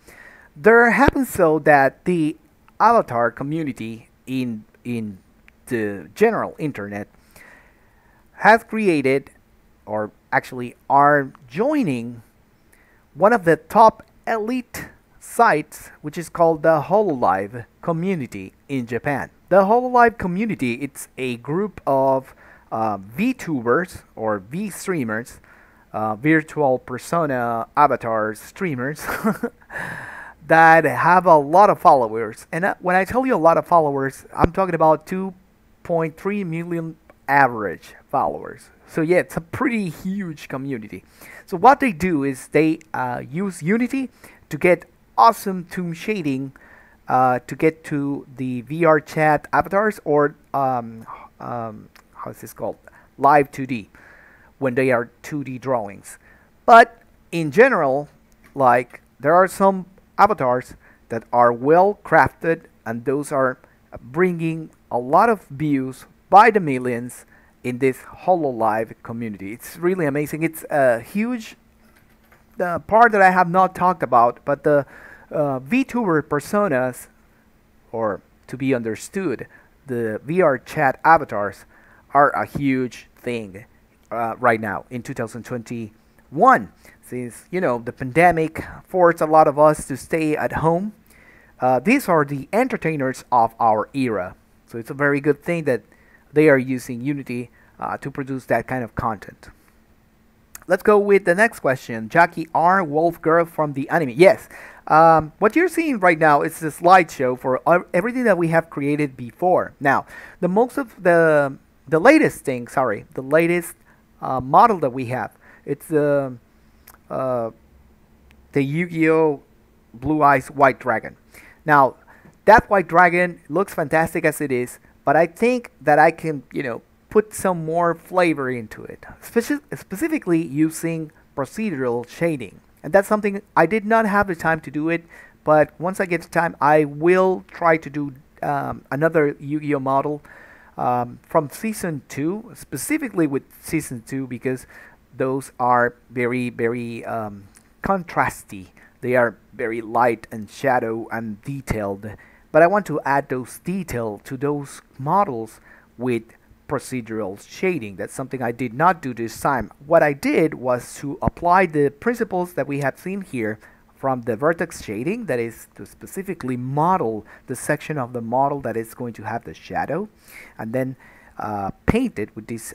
[SPEAKER 1] There happens so that the avatar community in the general internet has created, or actually are joining, one of the top elite sites, which is called the Hololive community in Japan. The Hololive community, it's a group of VTubers or V-streamers, virtual persona avatar streamers that have a lot of followers. And when I tell you a lot of followers, I'm talking about 2.3 million average followers. So yeah, it's a pretty huge community. So what they do is they use Unity to get awesome toon shading to get to the VR chat avatars, or how's this called? Live 2D, when they are 2D drawings. But in general, like, there are some avatars that are well crafted, and those are bringing a lot of views by the millions in this Hololive community. It's really amazing. It's a huge part that I have not talked about, but the VTuber personas, or to be understood, the VR chat avatars, are a huge thing right now in 2021, since the pandemic forced a lot of us to stay at home. These are the entertainers of our era, so it's a very good thing that they are using Unity to produce that kind of content. Let's go with the next question. Jackie R. Wolf Girl from the anime. Yes, what you're seeing right now is the slideshow for everything that we have created before. Now, the latest thing, the latest model that we have, it's the Yu-Gi-Oh! Blue Eyes White Dragon. Now, that White Dragon looks fantastic as it is, but I think that I can, put some more flavor into it, specifically using procedural shading. And that's something I did not have the time to do it, but once I get the time, I will try to do another Yu-Gi-Oh! Model from Season 2, specifically with Season 2, because those are very contrasty. They are very light and shadow and detailed but I want to add those details to those models with procedural shading. That's something I did not do this time. What I did was to apply the principles that we have seen here from the vertex shading, that is to specifically model the section of the model that is going to have the shadow, and then paint it with this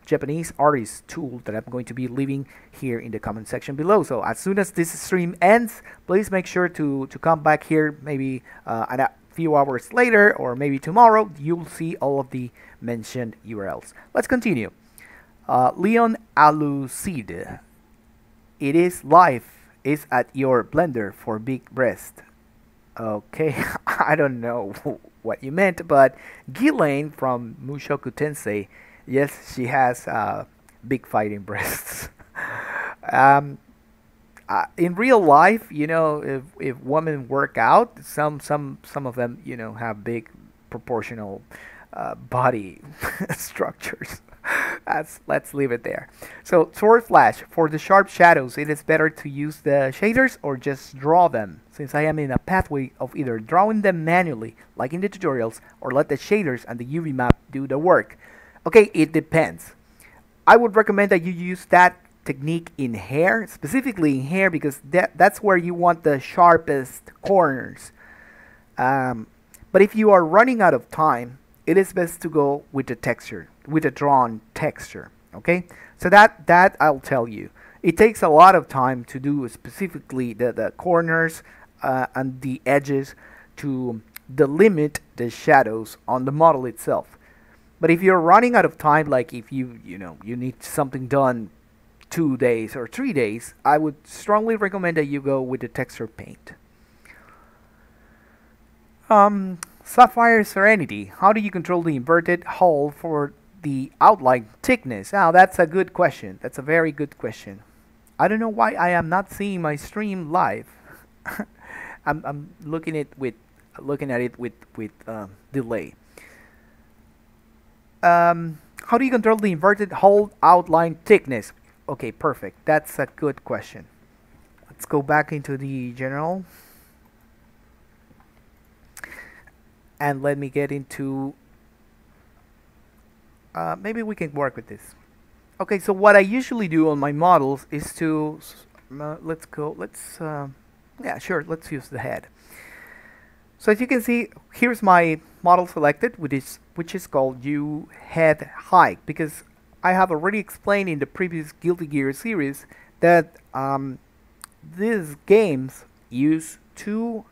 [SPEAKER 1] Japanese artist tool that I'm going to be leaving here in the comment section below. So as soon as this stream ends, please make sure to come back here maybe a few hours later, or maybe tomorrow. You'll see all of the mentioned URLs. Let's continue. Leon Alucide. It is life is at your blender for big breast. Okay, I don't know what you meant, but Ghislaine from Mushoku Tensei, yes, she has big fighting breasts. In real life, you know, if women work out, some of them, you know, have big proportional body structures. Let's leave it there. So Sword Flash, for the sharp shadows, it is better to use the shaders or just draw them, since I am in a pathway of either drawing them manually, like in the tutorials, or let the shaders and the UV map do the work. Okay, it depends. I would recommend that you use that technique in hair, specifically in hair, because that's where you want the sharpest corners. But if you are running out of time, it is best to go with the texture, with a drawn texture. Okay, so that I'll tell you, it takes a lot of time to do specifically the corners and the edges to delimit the shadows on the model itself. But if you're running out of time, like if you need something done 2 days or 3 days, I would strongly recommend that you go with the texture paint. Sapphire Serenity, how do you control the inverted hull for the outline thickness? Now that's a good question. That's a very good question. I don't know why I am not seeing my stream live. I'm looking at it with delay. How do you control the inverted hull outline thickness? Okay, perfect. That's a good question. Let's go back into the general. And let me get into, maybe we can work with this. Okay, so what I usually do on my models is to, yeah, sure, let's use the head. So as you can see, here's my model selected, which is called head height, because I have already explained in the previous Guilty Gear series that these games use two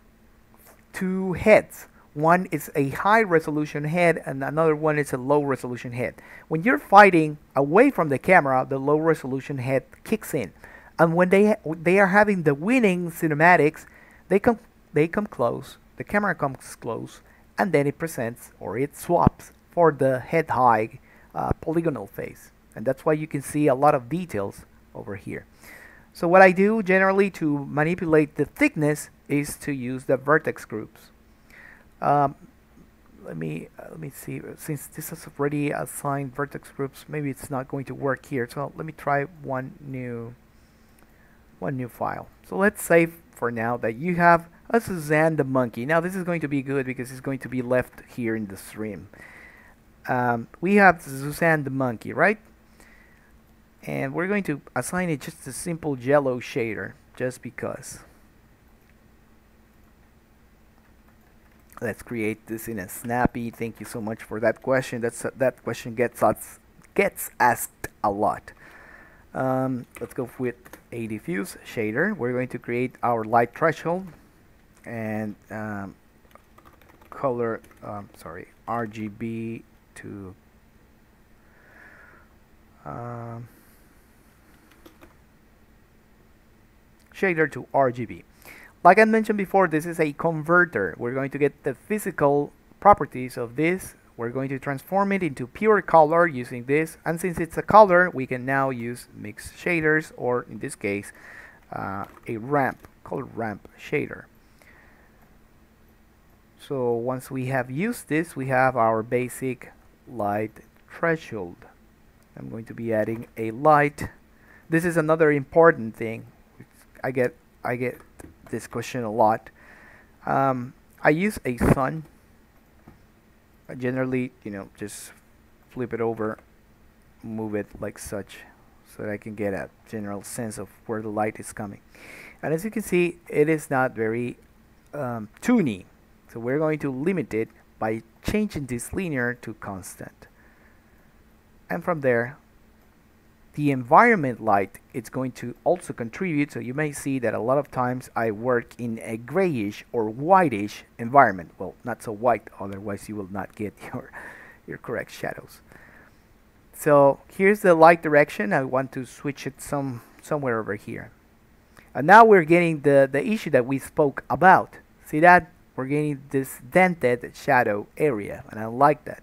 [SPEAKER 1] heads. One is a high resolution head and another one is a low resolution head. When you're fighting away from the camera, the low resolution head kicks in, and when they are having the winning cinematics, they come close, the camera comes close, and then it presents, or it swaps for the head high polygonal phase, and that's why you can see a lot of details over here. So what I do generally to manipulate the thickness is to use the vertex groups. Let me see, since this is already assigned vertex groups, maybe it's not going to work here, so let me try one new file. So let's say for now that you have a Suzanne the monkey. Now this is going to be good because it's going to be left here in the stream. We have Suzanne the monkey, right? And we're going to assign it just a simple yellow shader, just because. Let's create this in a snappy. Thank you so much for that question. That question gets asked a lot. Let's go with a diffuse shader. We're going to create our light threshold and color. RGB to shader to RGB. Like I mentioned before, this is a converter. We're going to get the physical properties of this. We're going to transform it into pure color using this. And since it's a color, we can now use mixed shaders, or in this case, a color ramp shader. So once we have used this, we have our basic light threshold. I'm going to be adding a light. This is another important thing. I get this question a lot. I use a sun. I generally, just flip it over, move it like such, so that I can get a general sense of where the light is coming. And as you can see, it is not very toony. So we're going to limit it by changing this linear to constant. And from there, the environment light, it's going to also contribute. So you may see that a lot of times I work in a grayish or whitish environment. Well, not so white, otherwise you will not get your correct shadows. So here's the light direction. I want to switch it somewhere over here. And now we're getting the issue that we spoke about. See that? We're getting this dented shadow area, and I like that.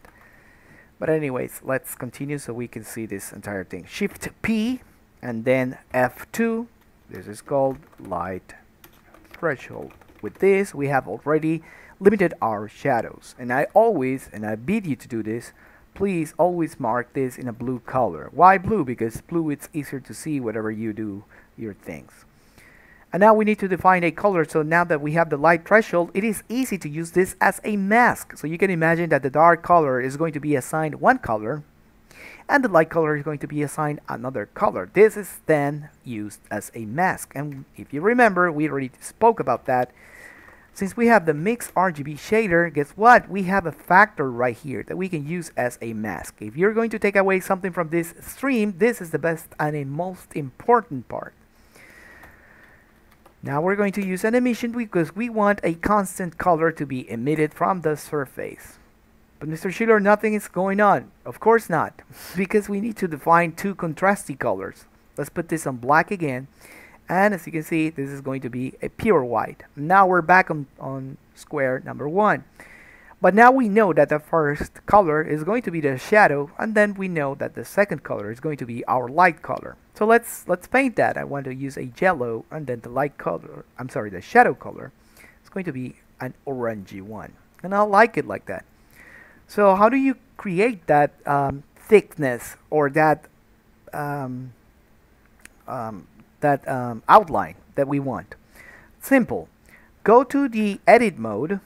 [SPEAKER 1] But anyways, let's continue so we can see this entire thing. Shift P and then F2. This is called light threshold. With this, we have already limited our shadows. And I bid you to do this, please always mark this in a blue color. Why blue? Because blue, it's easier to see whatever you do your things. And now we need to define a color. So now that we have the light threshold, it is easy to use this as a mask. So you can imagine that the dark color is going to be assigned one color, and the light color is going to be assigned another color. This is then used as a mask. And if you remember, we already spoke about that. Since we have the mixed RGB shader, guess what? We have a factor right here that we can use as a mask. If you're going to take away something from this stream, this is the best and a most important part. Now we're going to use an emission because we want a constant color to be emitted from the surface. But Mr. Schiller, nothing is going on. Of course not, because we need to define two contrasty colors. Let's put this on black again. And as you can see, this is going to be a pure white. Now we're back on square number 1. But now we know that the first color is going to be the shadow, and then we know that the second color is going to be our light color. So let's paint that. I want to use a yellow, and then the light color, the shadow color, is going to be an orangey one. And I like it like that. So how do you create that thickness or that outline that we want? Simple. Go to the edit mode.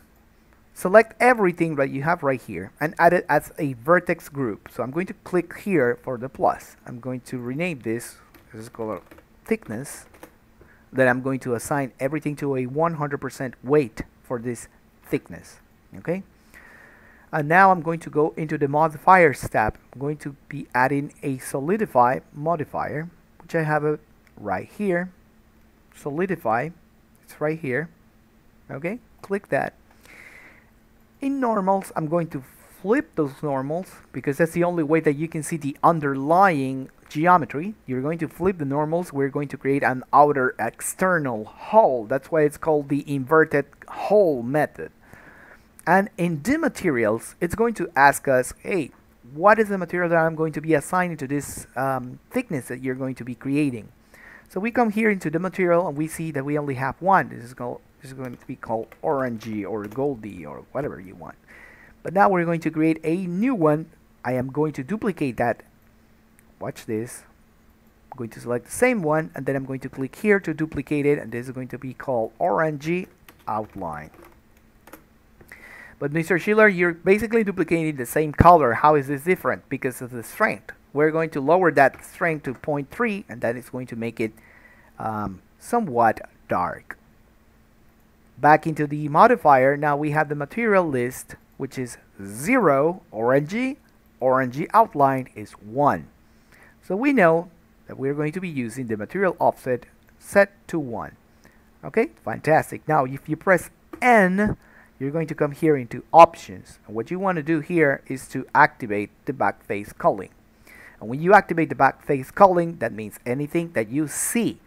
[SPEAKER 1] Select everything that you have right here and add it as a vertex group. So I'm going to click here for the plus. I'm going to rename this. This is called thickness. Then I'm going to assign everything to a 100% weight for this thickness. Okay. And now I'm going to go into the modifiers tab. I'm going to be adding a Solidify Modifier, which I have it right here. Solidify. It's right here. Okay. Click that. In normals, I'm going to flip those normals because that's the only way that you can see the underlying geometry. You're going to flip the normals. We're going to create an outer external hull. That's why it's called the inverted hull method. And in the materials, it's going to ask us, hey, what is the material that I'm going to be assigning to this thickness that you're going to be creating? So we come here into the material and we see that we only have one. This is going to be called orangey or goldy or whatever you want. But now we're going to create a new one. I am going to duplicate that. Watch this. I'm going to select the same one and then I'm going to click here to duplicate it, and this is going to be called orangey outline. But Mr. Schiller, you're basically duplicating the same color. How is this different? Because of the strength. We're going to lower that strength to 0.3 and that is going to make it somewhat dark. Back into the modifier, now we have the material list, which is 0, orangey outline is 1. So we know that we're going to be using the material offset set to 1. Okay, fantastic. Now if you press N, you're going to come here into options. And what you want to do here is to activate the backface culling. And when you activate the backface culling, that means anything that you see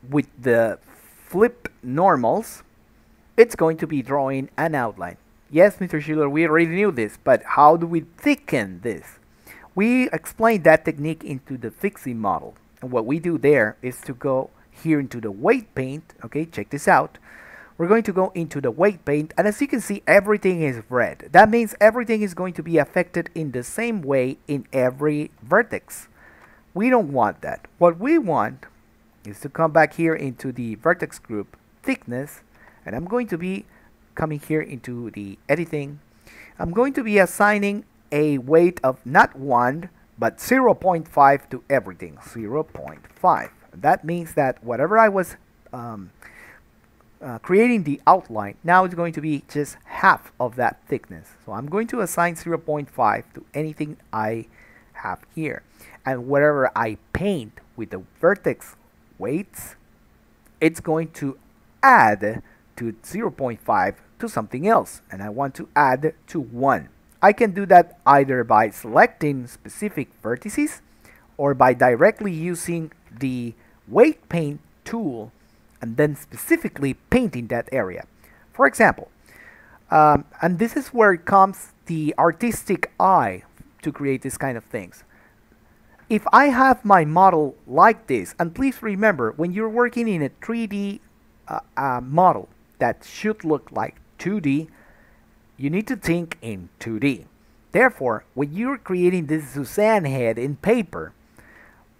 [SPEAKER 1] with the flip normals, it's going to be drawing an outline. Yes, Mr. Schiller, we already knew this, but how do we thicken this? We explained that technique into the Fixy model. And what we do there is to go here into the weight paint. Okay, check this out. We're going to go into the weight paint, and as you can see, everything is red. That means everything is going to be affected in the same way in every vertex. We don't want that. What we want is to come back here into the vertex group thickness And I'm going to be coming here into the editing. I'm going to be assigning a weight of not 1 but 0.5 to everything. 0.5. That means that whatever I was creating the outline, now it's going to be just half of that thickness. So I'm going to assign 0.5 to anything I have here. And whatever I paint with the vertex weights, it's going to add to 0.5 to something else. And I want to add to 1. I can do that either by selecting specific vertices or by directly using the weight paint tool and then specifically painting that area. For example, and this is where comes the artistic eye to create this kind of things. If I have my model like this, and please remember, when you're working in a 3D model that should look like 2D, you need to think in 2D. Therefore, when you're creating this Suzanne head in paper,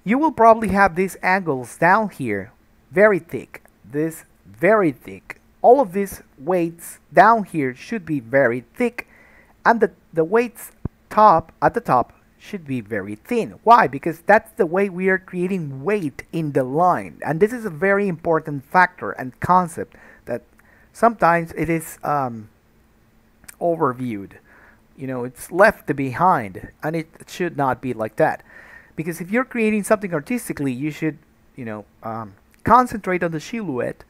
[SPEAKER 1] you will probably have these angles down here very thick, this very thick. All of these weights down here should be very thick, and the weights at the top should be very thin. Why? Because that's the way we are creating weight in the line, and this is a very important factor and concept that sometimes it is overviewed. You know, it's left behind, and it should not be like that. Because if you're creating something artistically, you should, you know, concentrate on the silhouette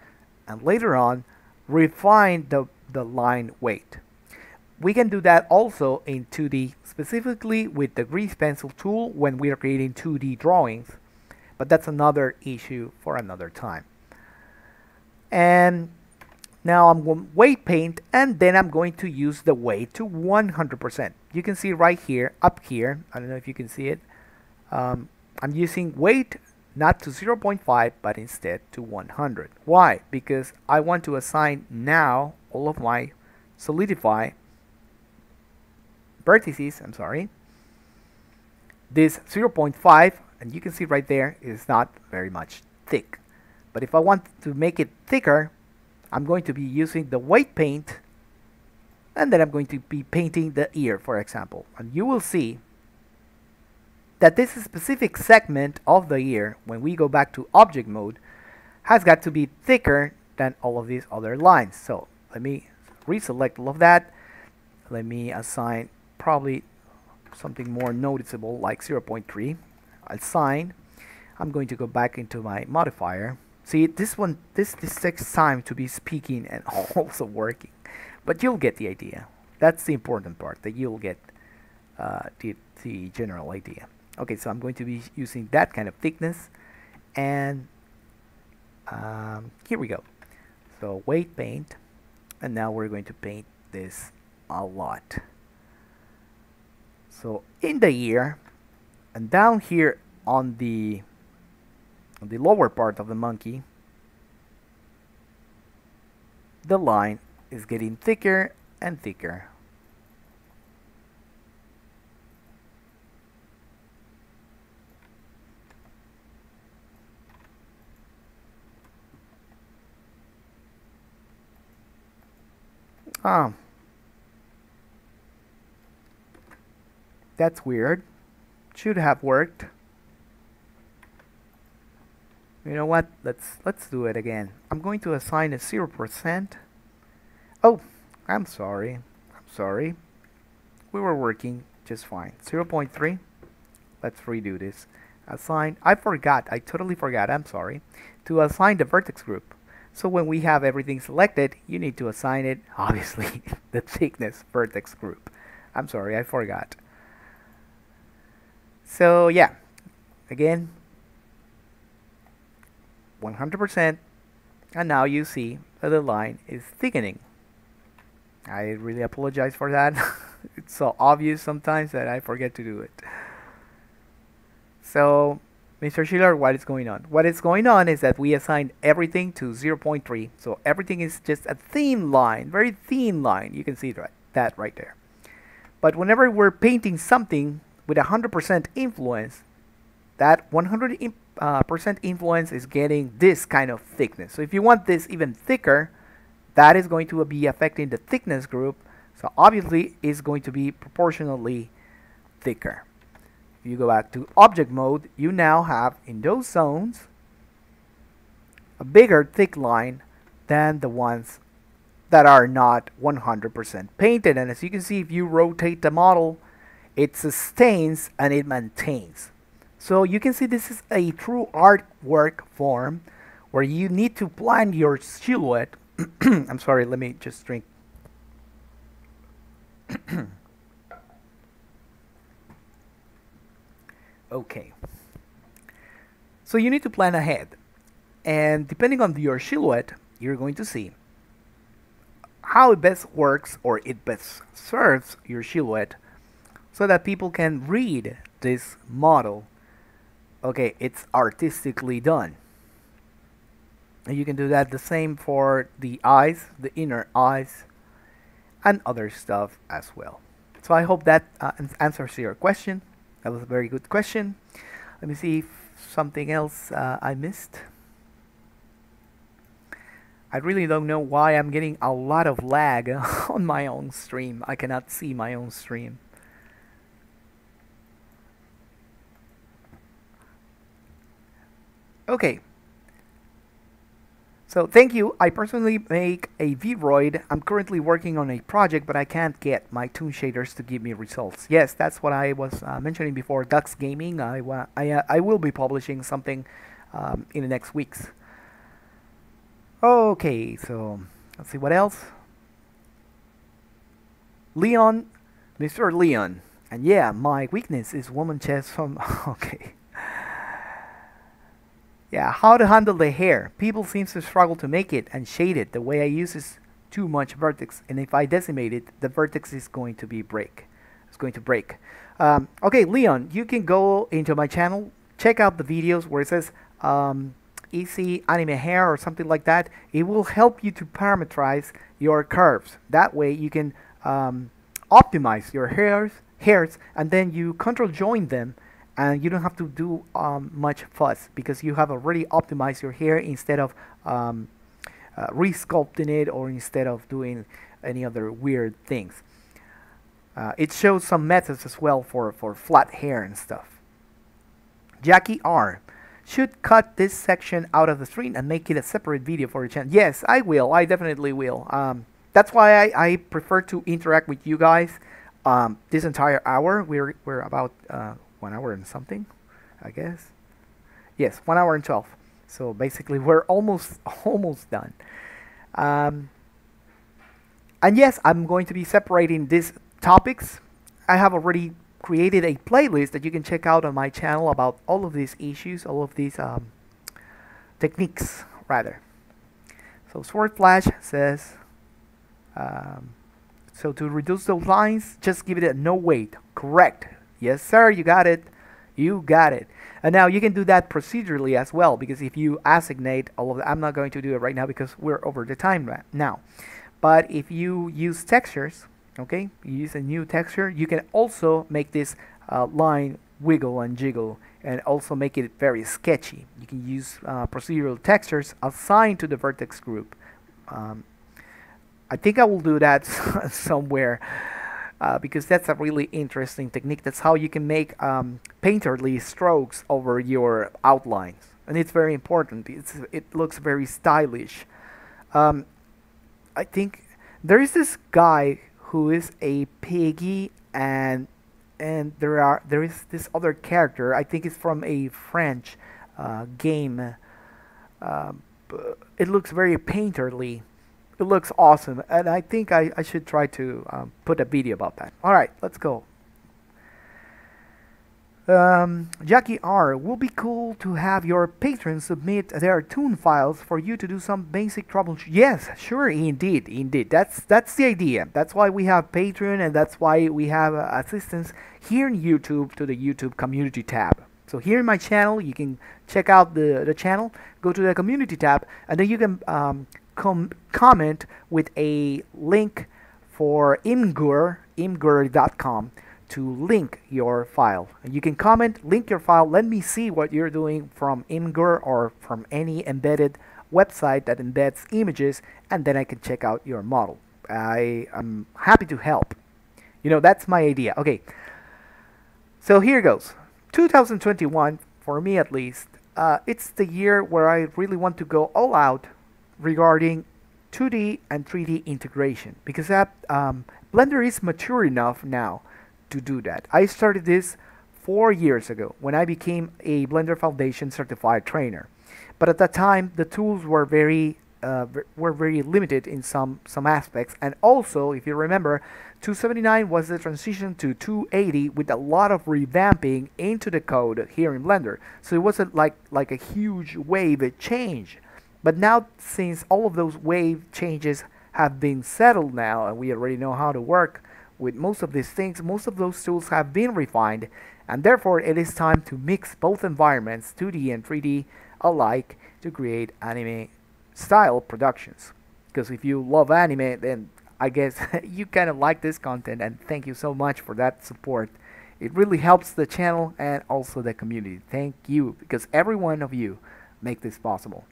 [SPEAKER 1] and later on refine the line weight. We can do that also in 2D, specifically with the grease pencil tool when we are creating 2D drawings, but that's another issue for another time. And now I'm going to weight paint, and then I'm going to use the weight to 100%. You can see right here, up here, I don't know if you can see it, I'm using weight not to 0.5 but instead to 100. Why? Because I want to assign now all of my Solidify vertices, this 0.5, and you can see right there, is not very much thick. But if I want to make it thicker, I'm going to be using the weight paint, and then I'm going to be painting the ear, for example. And you will see that this specific segment of the ear, when we go back to object mode, has got to be thicker than all of these other lines. So let me reselect all of that. Let me assign probably something more noticeable like 0.3. Assign. I'm going to go back into my modifier. See, this takes time to be speaking and also working, but you'll get the idea. That's the important part, that you'll get the general idea. Okay, so I'm going to be using that kind of thickness, and here we go. So weight paint, and now we're going to paint this a lot. So in the ear, and down here on the lower part of the monkey, the line is getting thicker and thicker. That's weird. Should have worked. You know what? Let's do it again. I'm going to assign a 0%. Oh, I'm sorry. We were working just fine. 0.3. Let's redo this. Assign. I totally forgot. I'm sorry. To assign the vertex group. So when we have everything selected, you need to assign it, obviously, the thickness vertex group. I'm sorry, I forgot. So yeah, again, 100%, and now you see that the line is thickening. I really apologize for that. It's so obvious sometimes that I forget to do it. So, Mr. Schiller, what is going on? What is going on is that we assigned everything to 0.3, so everything is just a thin line, very thin line. You can see that right there. But whenever we're painting something with 100% influence, that 100% influence is getting this kind of thickness. So if you want this even thicker, that is going to be affecting the thickness group. So obviously it's going to be proportionally thicker. If you go back to object mode, you now have in those zones a bigger thick line than the ones that are not 100% painted. And as you can see, if you rotate the model, it sustains and it maintains. So you can see this is a true artwork form where you need to plan your silhouette. I'm sorry, let me just drink. Okay. So you need to plan ahead. And depending on your silhouette, you're going to see how it best works or it best serves your silhouette so that people can read this model. Okay, it's artistically done. And you can do that the same for the eyes, the inner eyes, and other stuff as well. So I hope that answers your question. That was a very good question. Let me see if something else I missed. I really don't know why I'm getting a lot of lag on my own stream. I cannot see my own stream. Okay. So thank you. I personally make a Vroid. I'm currently working on a project, but I can't get my toon shaders to give me results. Yes, that's what I was mentioning before. Ducks Gaming. I will be publishing something in the next weeks. Okay, so let's see what else. Leon, Mr. Leon, and yeah, my weakness is woman chest from. Okay. Yeah, how to handle the hair. People seem to struggle to make it and shade it. The way I use is too much vertex, and if I decimate it, the vertex is going to break. It's going to break. Okay, Leon, you can go into my channel, check out the videos where it says easy anime hair or something like that. It will help you to parameterize your curves. That way you can optimize your hairs, and then you control join them. And you don't have to do much fuss because you have already optimized your hair instead of re-sculpting it or instead of doing any other weird things. It shows some methods as well for flat hair and stuff. Jackie R. should cut this section out of the stream and make it a separate video for your channel. Yes, I will. I definitely will. That's why I prefer to interact with you guys this entire hour. We're about 1 hour and something, I guess. Yes, 1 hour and 12. So basically, we're almost done. And yes, I'm going to be separating these topics. I have already created a playlist that you can check out on my channel about all of these issues, all of these techniques, rather. So Sword Flash says, so to reduce those lines, just give it a no weight. Correct. Yes, sir, you got it. You got it. And now you can do that procedurally as well, because if you assignate all of that, I'm not going to do it right now because we're over the time now. But if you use textures, okay, you use a new texture, you can also make this line wiggle and jiggle and also make it very sketchy. You can use procedural textures assigned to the vertex group. I think I will do that somewhere. Because that's a really interesting technique. That's how you can make painterly strokes over your outlines, and it's very important. It looks very stylish. I think there is this guy who is a piggy, and there is this other character. I think it's from a French game. It looks very painterly. It looks awesome, and I think I should try to put a video about that. Alright, let's go. Jackie R. Will be cool to have your patrons submit their toon files for you to do some basic troubleshooting. Yes, sure, indeed. That's the idea. That's why we have Patreon, and that's why we have assistance here in YouTube to the YouTube community tab. So here in my channel, you can check out the channel, go to the community tab, and then you can comment with a link for imgur.com to link your file. And you can comment, link your file, let me see what you're doing from Imgur or from any embedded website that embeds images, and then I can check out your model. I am happy to help. That's my idea. Okay, so here goes. 2021, for me at least, it's the year where I really want to go all out regarding 2D and 3D integration, because Blender is mature enough now to do that. I started this 4 years ago when I became a Blender Foundation certified trainer. But at that time, the tools were very limited in some aspects, and also, if you remember, 279 was the transition to 280 with a lot of revamping into the code here in Blender. So it wasn't like a huge wave change. But now, since all of those wave changes have been settled now, and we already know how to work with most of these things, most of those tools have been refined, and therefore it is time to mix both environments, 2D and 3D, alike to create anime style productions. Because if you love anime, then I guess you kind of like this content, and thank you so much for that support. It really helps the channel and also the community. Thank you, because every one of you make this possible.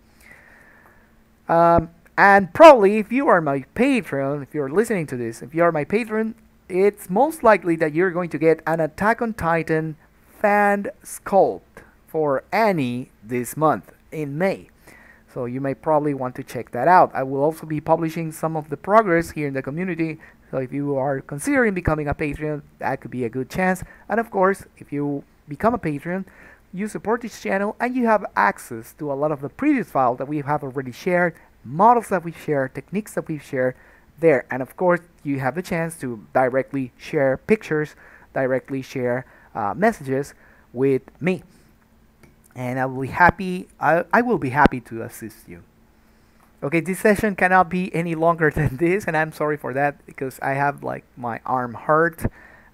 [SPEAKER 1] And probably if you are my patron, if you're listening to this, if you are my patron, it's most likely that you're going to get an Attack on Titan fan sculpt for Annie this month in May. So you may probably want to check that out. I will also be publishing some of the progress here in the community. So if you are considering becoming a patron, that could be a good chance. And of course, if you become a patron, you support this channel and you have access to a lot of the previous files that we have already shared, models that we've shared, techniques that we've shared there. And of course, you have the chance to directly share pictures, directly share messages with me. And I will be happy. I will be happy to assist you. Okay, this session cannot be any longer than this, and I'm sorry for that because I have my arm hurt.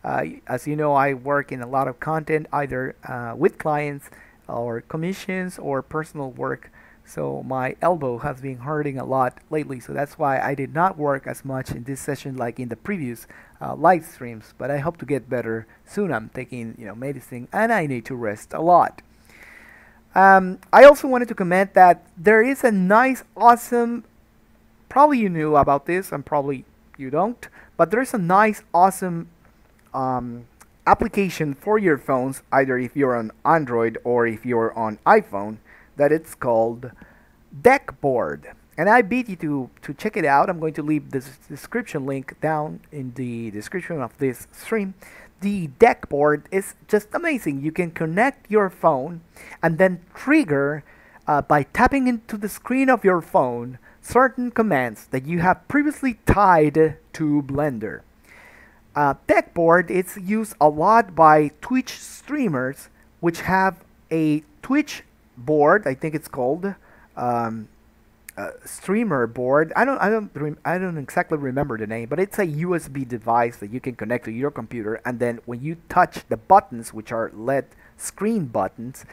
[SPEAKER 1] As you know, I work in a lot of content, either with clients or commissions or personal work. So my elbow has been hurting a lot lately. So that's why I did not work as much in this session like in the previous live streams. But I hope to get better soon. I'm taking medicine, and I need to rest a lot. I also wanted to comment that there is a nice, awesome, probably you knew about this and probably you don't, but there's a nice, awesome application for your phones, either if you're on Android or if you're on iPhone, that it's called Deckboard. And I bid you to check it out. I'm going to leave this description link down in the description of this stream. The Deckboard is just amazing. You can connect your phone and then trigger by tapping into the screen of your phone certain commands that you have previously tied to Blender. Deckboard is used a lot by Twitch streamers, which have a Twitch board. I think it's called streamer board. I don't exactly remember the name, but it's a USB device that you can connect to your computer, and then when you touch the buttons, which are LED screen buttons,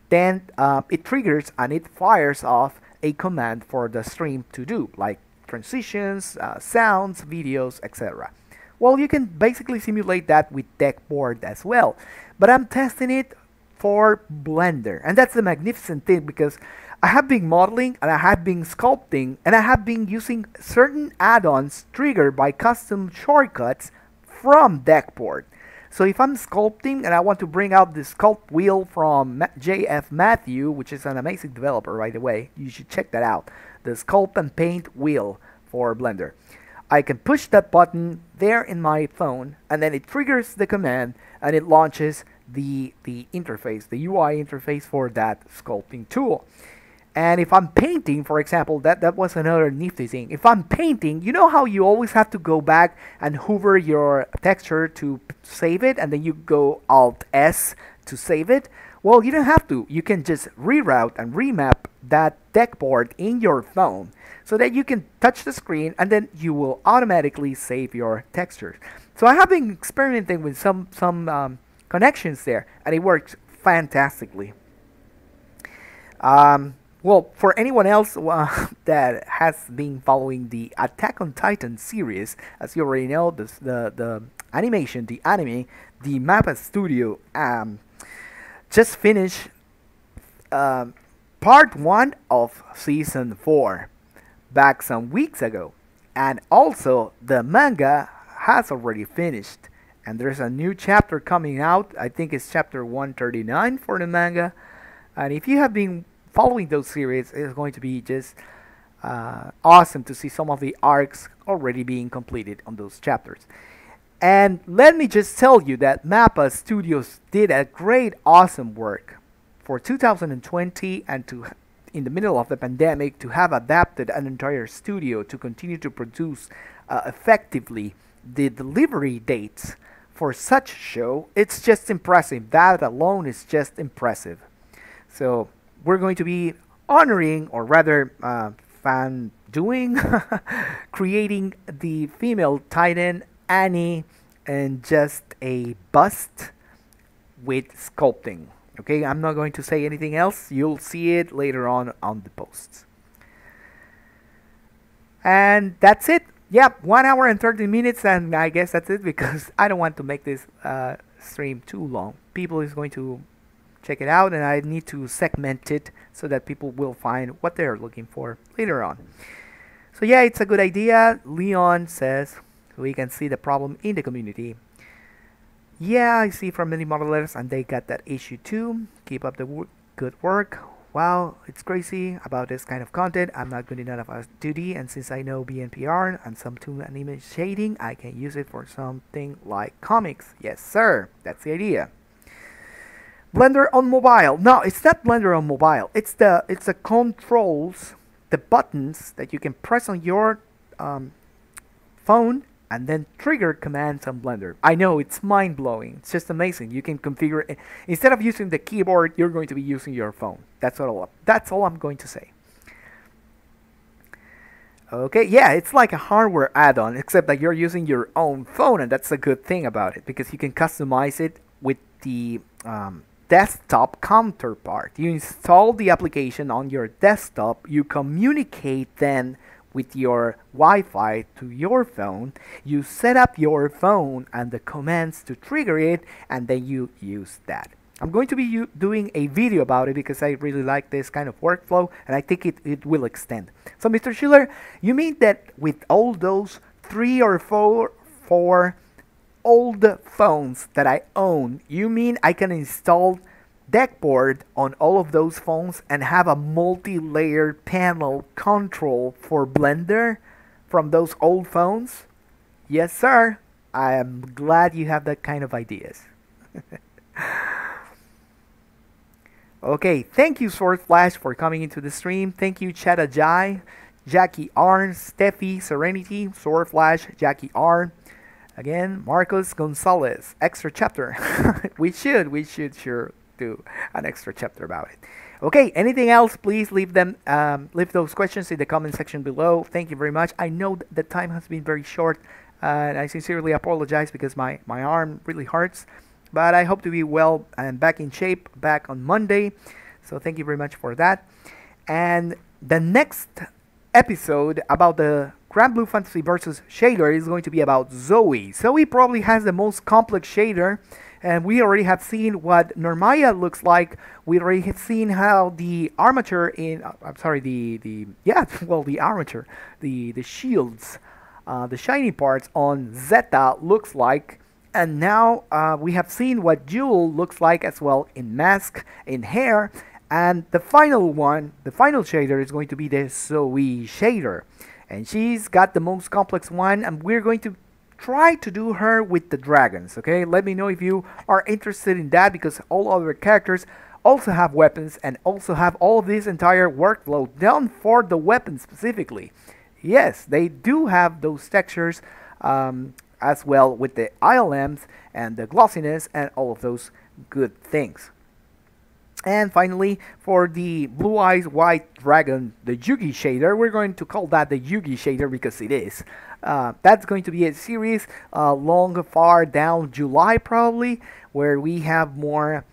[SPEAKER 1] then it triggers and it fires off a command for the stream to do, like transitions, sounds, videos, etc. Well, you can basically simulate that with Deckboard as well, but I'm testing it for Blender, and that's the magnificent thing, because I have been modeling and I have been sculpting and I have been using certain add-ons triggered by custom shortcuts from Deckboard. So if I'm sculpting and I want to bring out the sculpt wheel from JF Matthew, which is an amazing developer, by the way, you should check that out, the sculpt and paint wheel for Blender. I can push that button there in my phone, and then it triggers the command and it launches the interface, the UI interface for that sculpting tool. And if I'm painting, for example, that was another nifty thing. If I'm painting, you know how you always have to go back and hover your texture to save it, and then you go Alt-S to save it? Well, you don't have to. You can just reroute and remap that Deckboard in your phone so that you can touch the screen and then you will automatically save your textures. So I have been experimenting with some connections there, and it works fantastically. Well, for anyone else that has been following the Attack on Titan series, as you already know, the animation, the anime, the Mappa Studio just finished part 1 of season 4 back some weeks ago. And also, the manga has already finished. And there's a new chapter coming out. I think it's chapter 139 for the manga. And if you have been following those series, it's going to be just awesome to see some of the arcs already being completed on those chapters. And let me just tell you that MAPPA Studios did a great, awesome work for 2020 and in the middle of the pandemic to have adapted an entire studio to continue to produce effectively the delivery dates for such show. It's just impressive. That alone is just impressive. So we're going to be honoring, or rather fan doing, creating the female Titan Annie and just a bust with sculpting. Okay, I'm not going to say anything else. You'll see it later on the posts. And that's it. Yep, 1 hour and 30 minutes, and I guess that's it because I don't want to make this stream too long. People is going to check it out, and I need to segment it so that people will find what they're looking for later on. So yeah, it's a good idea. Leon says we can see the problem in the community. Yeah, I see from many modelers, and they got that issue too. Keep up the good work. Wow, it's crazy about this kind of content. I'm not good enough at 2D, and since I know BNPR and some 2 anime shading, I can use it for something like comics. Yes, sir. That's the idea. Blender on mobile. No, it's not Blender on mobile. It's the controls, the buttons that you can press on your phone and then trigger commands on Blender. I know, it's mind-blowing. It's just amazing. You can configure it. Instead of using the keyboard, you're going to be using your phone. That's all I'm going to say. Okay, yeah, it's like a hardware add-on, except that you're using your own phone, and that's a good thing about it, because you can customize it with the desktop counterpart. You install the application on your desktop, you communicate then with your Wi-Fi to your phone, you set up your phone and the commands to trigger it, and then you use that. I'm going to be doing a video about it because I really like this kind of workflow, and I think it will extend. So Mr. Schiller, you mean that with all those 3 or 4 old phones that I own, you mean I can install Deckboard on all of those phones and have a multi-layer panel control for Blender from those old phones? Yes, sir. I am glad you have that kind of ideas. Okay, thank you Sword Flash for coming into the stream. Thank you Chada Jai, Jackie R, Steffi, Serenity, Sword Flash, Jackie R. Again, Marcos Gonzalez, extra chapter. we should sure do an extra chapter about it. Okay, anything else, please leave those questions in the comment section below. Thank you very much. I know the time has been very short, and I sincerely apologize because my arm really hurts, but I hope to be well and back in shape back on Monday. So thank you very much for that. And the next episode about the Granblue Fantasy versus Shader is going to be about Zoe. Zoe probably has the most complex shader, and we already have seen what Normaya looks like. We already have seen how the armature in, the armature, the shields, the shiny parts on Zeta looks like. And now we have seen what YUEL looks like as well in mask, in hair. And the final one, the final shader is going to be the Zoe shader. And she's got the most complex one, and we're going to try to do her with the dragons, okay? Let me know if you are interested in that, because all other characters also have weapons and also have all this entire workflow done for the weapons specifically. Yes, they do have those textures as well with the ILMs and the glossiness and all of those good things. And finally, for the Blue Eyes White Dragon, the Yugi shader, we're going to call that the Yugi shader because it is. That's going to be a series long far down July probably, where we have more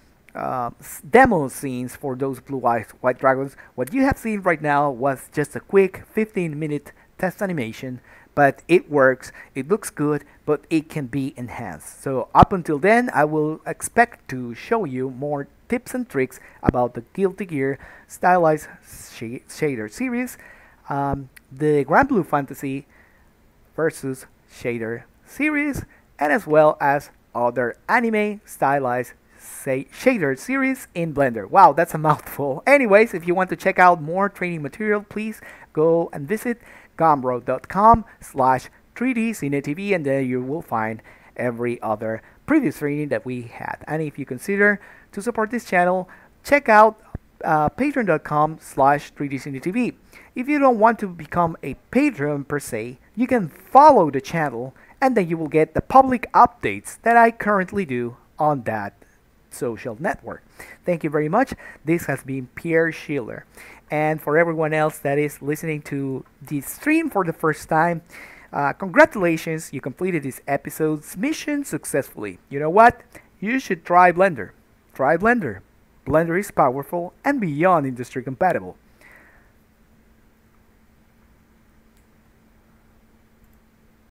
[SPEAKER 1] demo scenes for those Blue Eyes White Dragons. What you have seen right now was just a quick 15-minute test animation, but it works, it looks good, but it can be enhanced. So up until then, I will expect to show you more tips and tricks about the Guilty Gear Stylized Shader series, the Granblue Fantasy versus Shader series, and as well as other anime stylized shader series in Blender. Wow, that's a mouthful. Anyways, if you want to check out more training material, please go and visit gomro.com/3dcinetv, and there you will find every other previous training that we had. And if you consider to support this channel, check out patreon.com/3dcinetv. If you don't want to become a patron per se, you can follow the channel, and then you will get the public updates that I currently do on that social network. Thank you very much. This has been Pierre Schiller. And for everyone else that is listening to this stream for the first time, congratulations, you completed this episode's mission successfully. You know what? You should try Blender. Try Blender. Blender is powerful and beyond industry compatible.